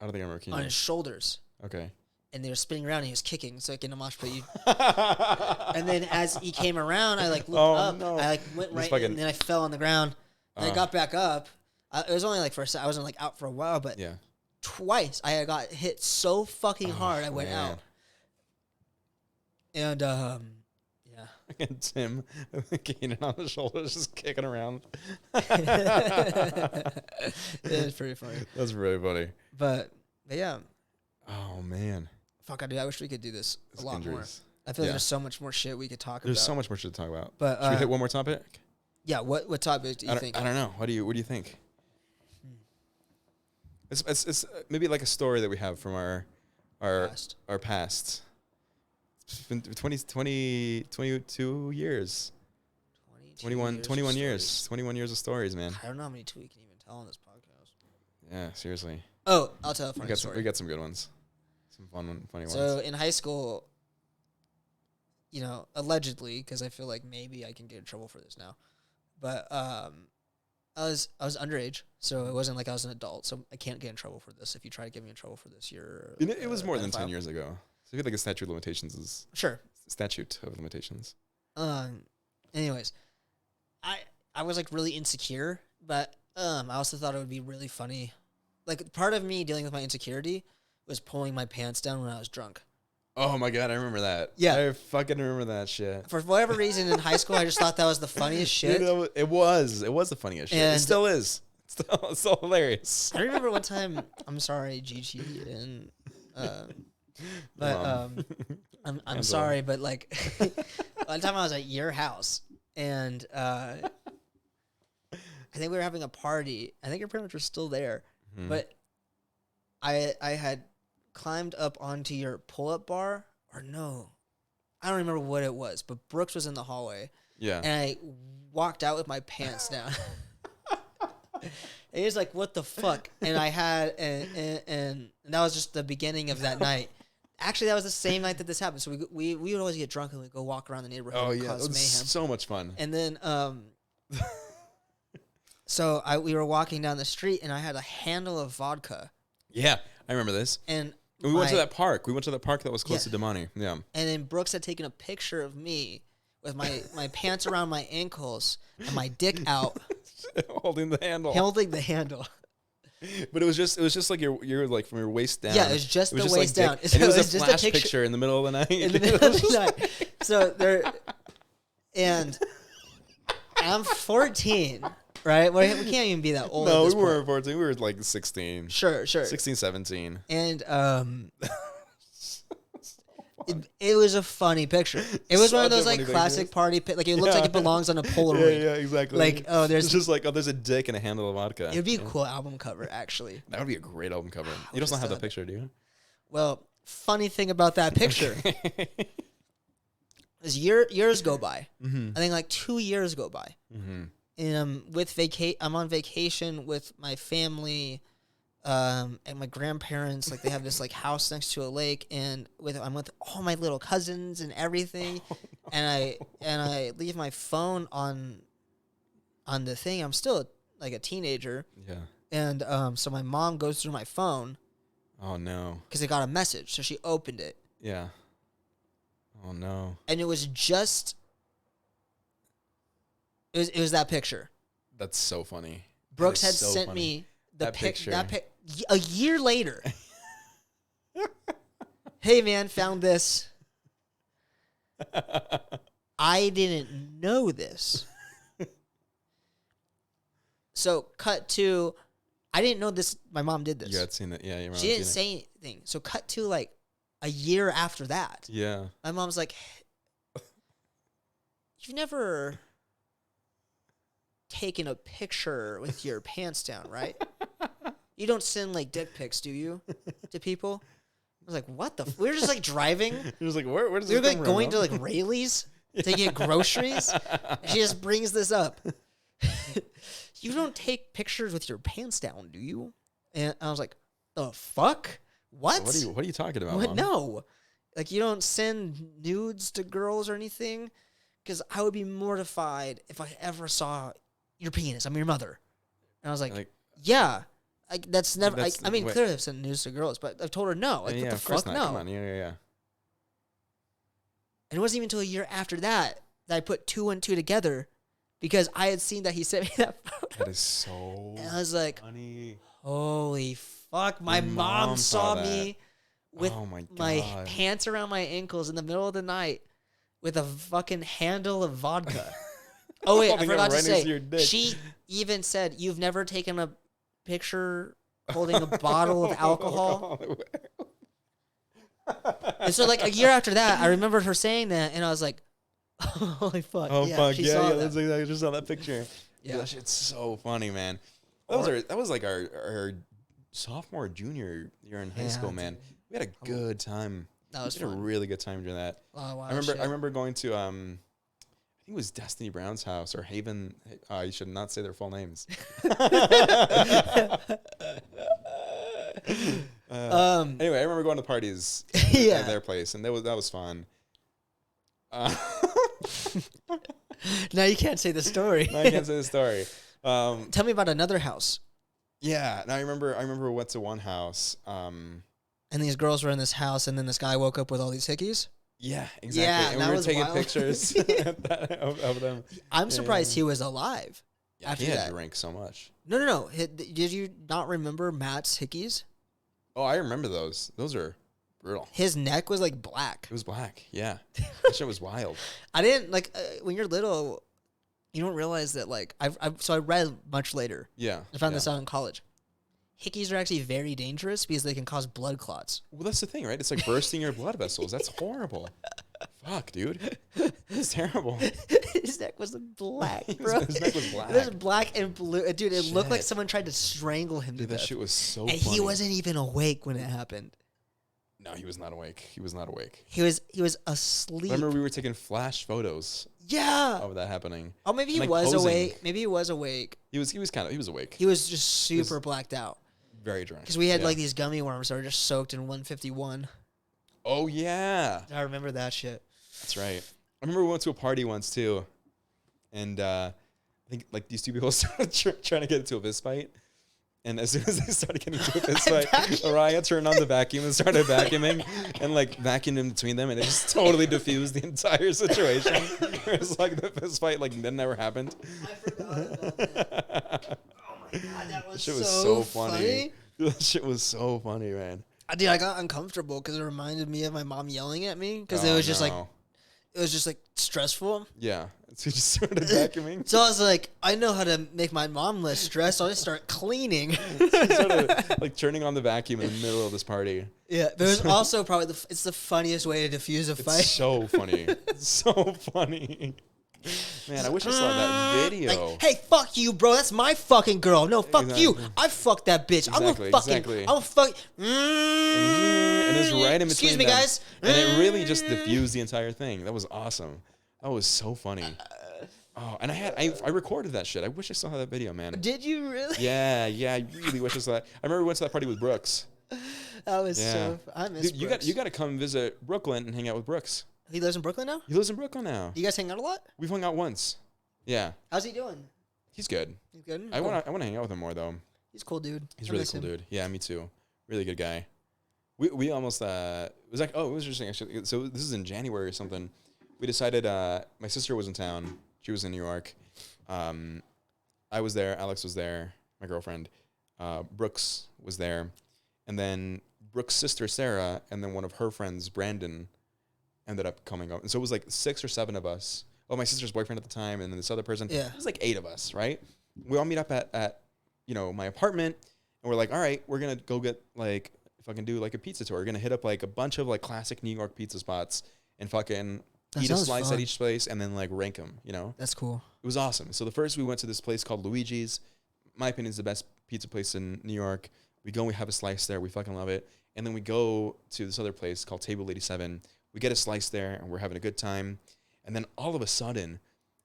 I don't think I remember Keenan. on his shoulders. Okay. And they were spinning around, and he was kicking, so like in a mosh pit. And then as he came around, I like looked up. No. I like went right, and then I fell on the ground. And I got back up. It was only like for a second. I wasn't like out for a while, but twice I got hit so fucking hard I went out. And and Tim Keenan on the shoulders just kicking around. It's pretty funny. That's really funny. But yeah. Oh man. Fuck, I wish we could do this a lot more. I feel like there's so much more shit we could talk about. There's so much more shit to talk about. But should we hit one more topic? Yeah. What topic do you think? I don't know. What do you think? It's maybe like a story that we have from our past. It's been 22 years. 21 years. 21 years of stories, man. I don't know how many we can even tell on this podcast. Yeah, seriously. Oh, I'll tell a funny story. We got some good ones. Some funny ones. So in high school, allegedly, because I feel like maybe I can get in trouble for this now, but I was underage, so it wasn't like I was an adult, so I can't get in trouble for this. If you try to get me in trouble for this, you're it was more than 10 years ago. So I feel like a statute of limitations is statute of limitations. Anyways, I was like really insecure, but I also thought it would be really funny. Like part of me dealing with my insecurity was pulling my pants down when I was drunk. Oh my god, I remember that. Yeah, I fucking remember that shit. For whatever reason in high school, I just thought that was the funniest shit. Dude, it was the funniest shit. It still is. It's still hilarious. I remember one time. I'm sorry, Gigi, and but I'm Hands sorry, but like one time I was at your house, and I think we were having a party. I think your parents were still there, but I had climbed up onto your pull-up bar, or no, I don't remember what it was, but Brooks was in the hallway, Yeah. and I walked out with my pants down. It was like, what the fuck? And I had, and that was just the beginning of that night. Actually, that was the same night that this happened. So we would always get drunk and we'd go walk around the neighborhood Oh and yeah, cause it was mayhem. so much fun. And then, so we were walking down the street and I had a handle of vodka. Yeah, I remember this. And We went to that park. We went to that park that was close Yeah. to Damani. Yeah. And then Brooks had taken a picture of me with my pants around my ankles and my dick out, Holding the handle. holding the handle. But it was just like you're like from your waist down. Yeah, it was just the waist down. And So it was it a was just a flash picture- picture in the middle of the night. In the middle of the night. So there, and I'm 14, right? We can't even be that old. at No, this we point. weren't 14. We were like 16. Sure. 16, 17. And it was a funny picture. It was one of Such a those like funny classic picture. party, like it looks like it belongs on a Polaroid. Yeah, exactly. Like, oh, there's- It's just like, oh, there's a dick and a handle of vodka. It would be a Yeah. cool album cover, actually. That would be a great album cover. You would've don't have the said- picture, do you? Well, funny thing about that picture is years go by. Mm-hmm. I think like 2 years go by. Mm-hmm. And I'm on vacation with my family, and my grandparents. Like they have this like house next to a lake, and I'm with all my little cousins and everything. And I leave my phone on the thing. I'm still like a teenager, Yeah. and so my mom goes through my phone Oh no. because I got a message. So she opened it, Yeah. Oh no. and it was just it was that picture. That's so funny. That Brooks is had so sent funny. me the That picture. a year later. Hey man, found this. I didn't know this. So cut to, I didn't know this. My mom did this. You had seen it. Yeah, you She didn't say anything. So cut to like a year after that. Yeah. My mom's like, you've never taken a picture with your pants down, right? You don't send like dick pics, do you, to people? I was like, what the? We were just like driving. It was like, where does We were this like come from, going to Mom? like Rayleigh's to get groceries. And she just brings this up. You don't take pictures with your pants down, do you? And I was like, the fuck? What? What are you talking about, What? Mom? No. Like, you don't send nudes to girls or anything? Because I would be mortified if I ever saw your penis. I'm your mother. And I was like, yeah. Like, that's never... That's- I mean, wait. clearly I've sent nudes to girls, but I've told her no. Like, yeah, what the of course fuck? not. No. Come on. Yeah. And it wasn't even until a year after that I put 2 and 2 together because I had seen that he sent me that photo. That is so And I was like, funny. holy fuck. My Your mom mom saw saw me with Oh my my God. pants around my ankles in the middle of the night with a fucking handle of vodka. Oh, wait, I Holding it forgot to right next say. to your dick. She even said, you've never taken a picture holding a bottle of alcohol? And so, like, a year after that, I remembered her saying that, and I was like, holy fuck. Oh yeah, fuck she yeah! saw Yeah, that. that's exactly. I just saw that picture. Yeah. That shit's so funny, man. That was like our sophomore junior year in high Yeah, school, man. We had a good time. That was We had a fun. really good time during that. Oh, wow, I remember. shit. I remember going to I think it was Destiny Brown's house or Haven. You should not say their full names. Anyway, I remember going to parties Yeah. at their place, and that was fun. Now you can't say the story. I can't say the story. Tell me about another house. Yeah, now I remember we went to one house. And these girls were in this house, and then this guy woke up with all these hickeys. Yeah, exactly. Yeah, and that we were was taking wild. pictures of them. I'm surprised he was alive. Yeah, After he had that. drank so much. No. Did you not remember Matt's hickeys? Oh, I remember those. Those are brutal. His neck was like black. It was black. Yeah, that shit was wild. I didn't like when you're little. You don't realize that, like, so I read much later. Yeah. I found yeah. this out in college. Hickeys are actually very dangerous because they can cause blood clots. Well, that's the thing, right? It's like bursting your blood vessels. That's horrible. Fuck, dude. It's terrible. His neck was black, bro. His neck was black. It was black and blue. Dude, it looked like Shit. someone tried to strangle him Dude, to that death. shit was so And funny. he wasn't even awake when it happened. No, he was not awake. He was not awake. He was asleep. Remember, we were taking flash photos Yeah. of that happening. Oh, maybe he like was posing. awake. Maybe he was awake. He was awake. He was just super blacked out. Very drunk. Because we had Yeah. like these gummy worms that were just soaked in 151. Oh yeah, I remember that shit. that's right. I remember we went to a party once too, and I think like these two people started trying to get into a fist fight. And as soon as they started getting into a fist fight, Araya turned on the vacuum and started vacuuming and like vacuumed in between them, and it just totally diffused the entire situation. It's like the fist fight like that never happened. I forgot about that. Oh my god, that was, Shit was so so funny. That shit was so funny, man. Dude, I got uncomfortable because it reminded me of my mom yelling at me because Oh, it was just like no. stressful. Yeah. So he just started vacuuming. So I was like, I know how to make my mom less stressed. So I just start cleaning. He started like turning on the vacuum in the middle of this party. Yeah, but it was also probably it's the funniest way to diffuse a fight. It's so funny. It's so funny. Man, I wish I saw that video. Like, hey, fuck you, bro. That's my fucking girl. No, fuck you. Exactly. I fucked that bitch. I'm Exactly, gonna fucking. exactly. I'm gonna fuck. And it's right in between Excuse me, them. guys. And it really just diffused the entire thing. That was awesome. That was so funny. Oh, and I recorded that shit. I wish I still had that video, man. Did you really? Yeah, I really wish I saw that. I remember we went to that party with Brooks. That was Yeah. so. I miss Dude, Brooks. you got to come visit Brooklyn and hang out with Brooks. He lives in Brooklyn now. He lives in Brooklyn now. You guys hang out a lot. We've hung out once. Yeah, How's he doing? he's good. He's good. I Cool. want to hang out with him more though. He's a cool dude. He's I really miss cool, him. dude. Yeah, me too. Really good guy. We almost it was like, oh, it was interesting actually. So this is in January or something. We decided my sister was in town. She was in New York. I was there. Alex was there. My girlfriend. Brooks was there, and then Brooks' sister Sarah, and then one of her friends Brandon, ended up coming up. And so it was like 6 or 7 of us. Oh, my sister's boyfriend at the time, and then this other person. Yeah. It was like 8 of us, right? We all meet up at my apartment, and we're like, all right, we're gonna go get like fucking do like a pizza tour. We're gonna hit up like a bunch of like classic New York pizza spots and fucking That eat a sounds slice fun. at each place and then like rank them, you know? That's cool. It was awesome. So the first we went to this place called Luigi's. My opinion is the best pizza place in New York. We go and we have a slice there. We fucking love it. And then we go to this other place called Table 87. We get a slice there and we're having a good time. And then all of a sudden,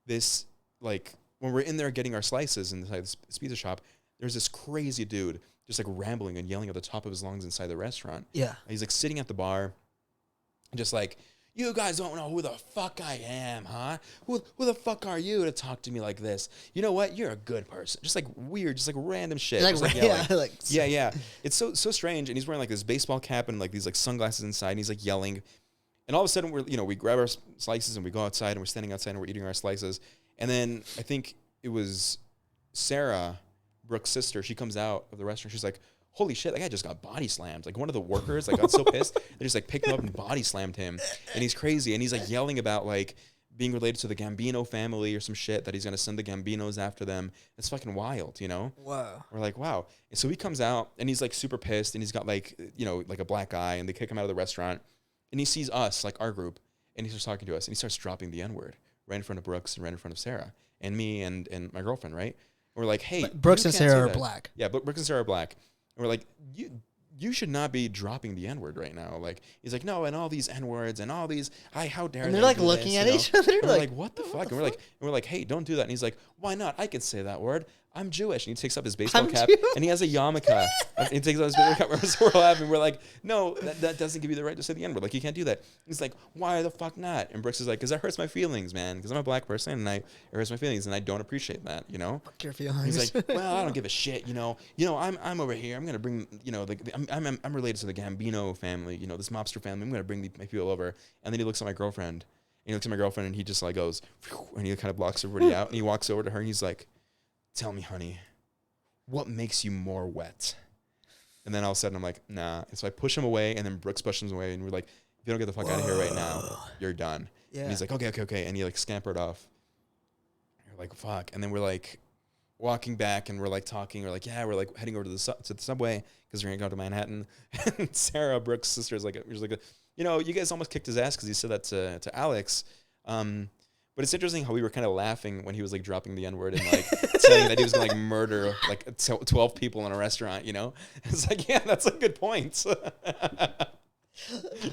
this like when we're in there getting our slices inside this pizza shop, there's this crazy dude just like rambling and yelling at the top of his lungs inside the restaurant. Yeah. And he's like sitting at the bar, just like, you guys don't know who the fuck I am, huh? Who the fuck are you to talk to me like this? You know what? You're a good person. Just like weird, just like random shit. Like, Just, like, yeah, yelling. like yeah. It's so strange. And he's wearing like this baseball cap and like these like sunglasses inside, and he's like yelling. And all of a sudden we grab our slices and we go outside and we're standing outside and we're eating our slices. And then I think it was Sarah, Brooke's sister, she comes out of the restaurant. She's like, holy shit, that guy just got body slammed. Like one of the workers like got so pissed, they just like picked him up and body slammed him. And he's crazy. And he's like yelling about like being related to the Gambino family or some shit, that he's gonna send the Gambinos after them. It's fucking wild, you know? Wow. We're like, wow. And so he comes out and he's like super pissed and he's got like, like a black eye, and they kick him out of the restaurant. And he sees us, like our group, and he starts talking to us and he starts dropping the N-word right in front of Brooks and right in front of Sarah and me and my girlfriend, right? And we're like, hey, But Brooks you and can't Sarah say are that. black. Yeah, but Brooks and Sarah are black. And we're like, you should not be dropping the N-word right now. Like, he's like, no, and all these N-words and all these, how dare And they they're like do looking this, at you know? each other. And we're like, like, what the fuck? And we're like, hey, don't do that. And he's like, why not? I can say that word. I'm Jewish. And he takes up his baseball I'm cap Jewish. and he has a yarmulke. And he takes up his baseball cap. So we're laughing. We're like, no, that doesn't give you the right to say the N-word. Like, you can't do that. He's like, why the fuck not? And Brooks is like, because that hurts my feelings, man. Because I'm a black person and it hurts my feelings and I don't appreciate that, you know? fuck your feelings. He's like, well, I don't give a shit, you know. I'm over here. I'm gonna bring, I'm related to the Gambino family, this mobster family. I'm gonna bring my people over. And then he looks at my girlfriend. And he looks at my girlfriend and he just like goes, phew, and he kind of blocks everybody out. And he walks over to her and he's like, tell me, honey, what makes you more wet? And then all of a sudden I'm like, nah. And so I push him away, and then Brooks pushes him away, and we're like, if you don't get the fuck out of here right now, you're done. Yeah. And he's like, okay. And he like scampered off. You're like, fuck. And then we're like walking back and we're like talking. We're like, yeah, we're like heading over to the subway because we're going to go to Manhattan. And Sarah, Brooks' sister, is like, you know, you guys almost kicked his ass because he said that to Alex. But it's interesting how we were kind of laughing when he was like dropping the N-word and like saying that he was going to like murder like 12 people in a restaurant, you know? It's like, yeah, that's a good point. I'm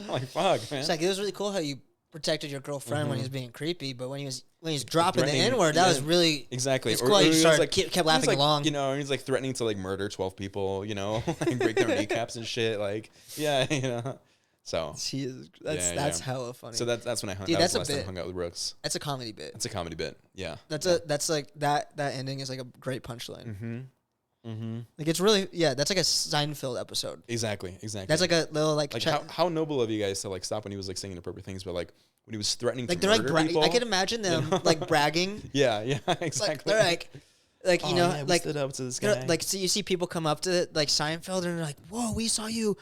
like, fuck, man. It's like, it was really cool how you protected your girlfriend when he was being creepy, but when he was dropping the Threatening, N-word, that was really exactly. It's cool how you kept laughing like, along. You know, he's like threatening to like murder 12 people, you know, like break their kneecaps and shit. Like, yeah, you know. So that's hella funny. So that's when I hung. Dude, that was that's the a last time I bit. hung out with Brooks. That's a comedy bit. That's a comedy bit. Yeah. That's like that ending is like a great punchline. Mm-hmm. Mm-hmm. Like it's really that's like a Seinfeld episode. Exactly. That's like a little like how noble of you guys to like stop when he was like saying inappropriate things, but like when he was threatening like to they're murder like people. I can imagine them like bragging. Yeah, exactly. They're like you know, yeah, we like stood up to this guy. like so you see people come up to like Seinfeld and they're like, "Whoa, we saw you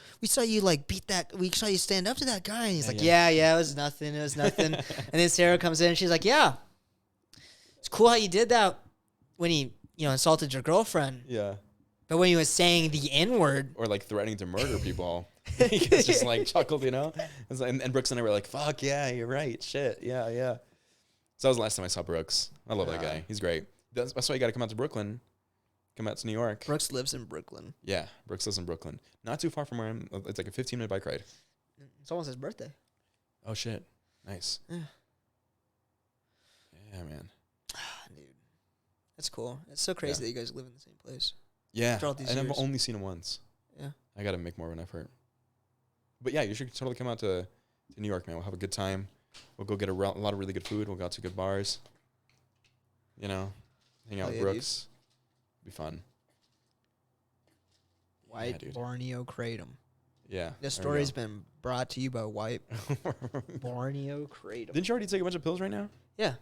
like beat that. We saw you stand up to that guy." And he's like, "Yeah, it was nothing. And then Sarah comes in and she's like, "Yeah, it's cool how you did that when he insulted your girlfriend. Yeah. But when he was saying the N-word or like threatening to murder people, he just like chuckled, you know. And Brooks and I were like, "Fuck yeah, you're right. Shit, yeah." So that was the last time I saw Brooks. I love that guy. He's great. That's why you got to come out to Brooklyn. Come out to New York. Brooks lives in Brooklyn. Yeah, Brooks lives in Brooklyn. Not too far from where I'm. It's like a 15-minute bike ride. It's almost his birthday. Oh, shit. Nice. Yeah. Yeah, man. Dude. That's cool. It's so crazy that you guys live in the same place. Yeah. After all these and years. I've only seen him once. Yeah. I got to make more of an effort. But yeah, you should totally come out to New York, man. We'll have a good time. We'll go get a lot of really good food. We'll go out to good bars. You know, hang out with Brooks. Be fun. White Borneo Kratom. Yeah. This story's been brought to you by White Borneo Kratom. Didn't you already take a bunch of pills right now? Yeah.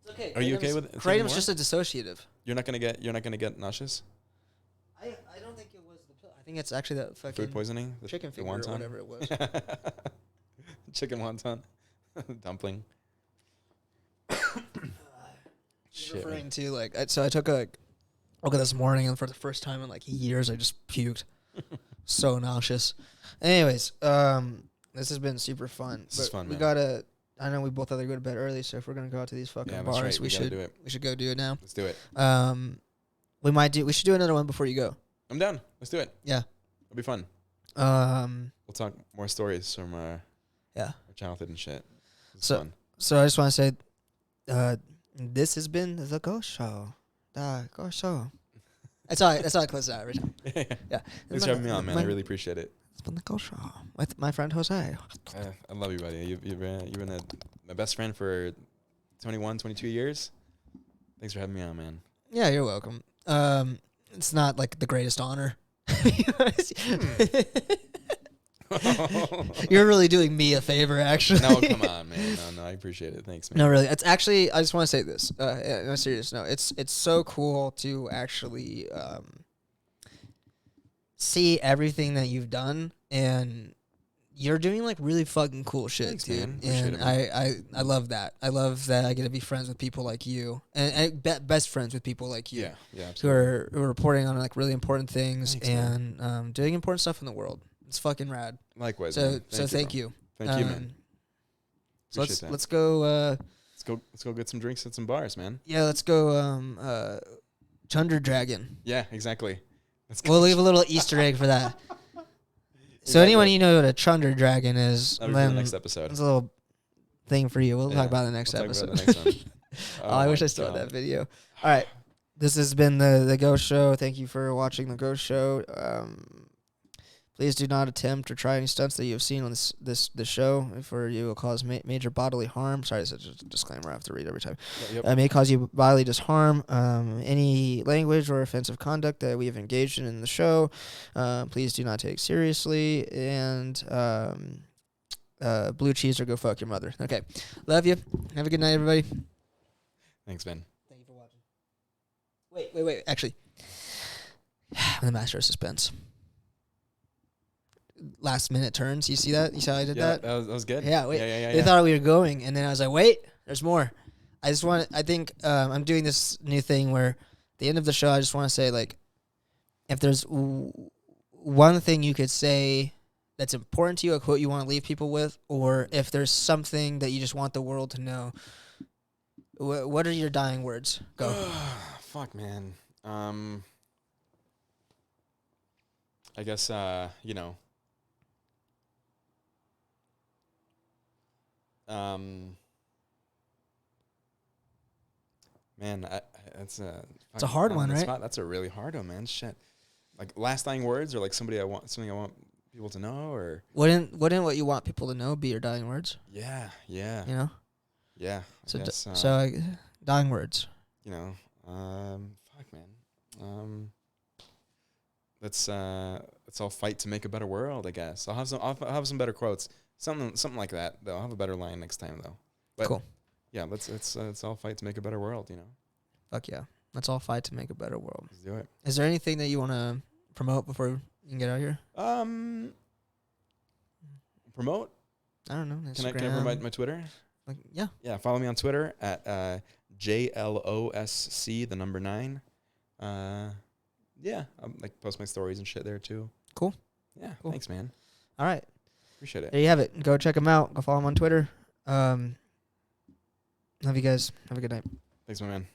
It's okay. Are you okay with it? Kratom's just a dissociative. You're not gonna get nauseous? I don't think it was the pill. I think it's actually that fucking Food poisoning? The chicken finger or whatever it was. Chicken wonton. Dumpling. Shit, referring to like so I took a look this morning and for the first time in like years I just puked. So nauseous. Anyways, this has been super fun. This is fun, we man. I know we both have to go to bed early, so if we're gonna go out to these fucking that's bars, right. we should do it. We should go do it now. Let's do it. We should do another one before you go. I'm down. Let's do it. Yeah. It'll be fun. We'll talk more stories from our childhood and shit. It's fun. So I just want to say, this has been the Ghost Show. The Ghost Show. That's how I close it out every time. Yeah. Thanks for having me on, man. I really appreciate it. It's been the Ghost Show with my friend Jose. I love you, buddy. You've been my best friend for 21, 22 years. Thanks for having me on, man. Yeah, you're welcome. It's not like the greatest honor. You're really doing me a favor, actually. No, come on, man. No, I appreciate it. Thanks, man. No, really. It's actually, I just want to say this. On a serious note, it's so cool to actually see everything that you've done, and you're doing like really fucking cool shit, Thanks, dude. man. Appreciate And I love that. I love that I get to be friends with people like you, and best friends with people like you. Yeah, who are reporting on like really important things. Thanks, and doing important stuff in the world. It's fucking rad. Likewise. So man. thank you. Thank you, man. So let's go. Let's go get some drinks at some bars, man. Yeah, let's go. Chunder Dragon. Yeah, exactly. We'll leave a little Easter egg for that. So anyone you know what a Chunder Dragon is, That'll be then the next episode. it's a little thing for you. We'll talk about it in the next episode. Talk about the next one. I wish I still had that video. All right, this has been the Ghost Show. Thank you for watching the Ghost Show. Please do not attempt or try any stunts that you have seen on this show, for you will cause major bodily harm. Sorry, this is just a disclaimer I have to read every time. Yep. May cause you bodily harm. Any language or offensive conduct that we have engaged in the show, please do not take seriously. And blue cheese or go fuck your mother. Okay, love you. Have a good night, everybody. Thanks, Ben. Thank you for watching. Wait. Actually, I'm the master of suspense. Last minute turns. You see that? You saw how I did that? That was good. Yeah, wait. Yeah. They thought we were going, and then I was like, wait, there's more. I think I'm doing this new thing where at the end of the show, I just want to say, like, if there's one thing you could say that's important to you, a quote you want to leave people with, or if there's something that you just want the world to know, what are your dying words? Go. Fuck, man. I guess, you know, man, that's It's a hard one, right? That's a really hard one, man. Shit. Like last dying words, or like something I want people to know, or Wouldn't what you want people to know be your dying words? yeah, yeah, You know. yeah. So I guess, dying words. you know, fuck, man. Let's all fight to make a better world. I guess I'll have some better quotes. Something like that. Though I'll have a better line next time, though. But Cool. yeah, let's all fight to make a better world. You know. Fuck yeah. Let's all fight to make a better world. Let's do it. Is there anything that you want to promote before you can get out of here? Promote. I don't know. Can I promote my Twitter? Like, yeah. Yeah, follow me on Twitter at JLOSC 9. Yeah, I'll like post my stories and shit there too. Cool. Yeah, Cool. Thanks, man. All right. Appreciate it. There you have it. Go check him out. Go follow him on Twitter. Love you guys. Have a good night. Thanks, my man.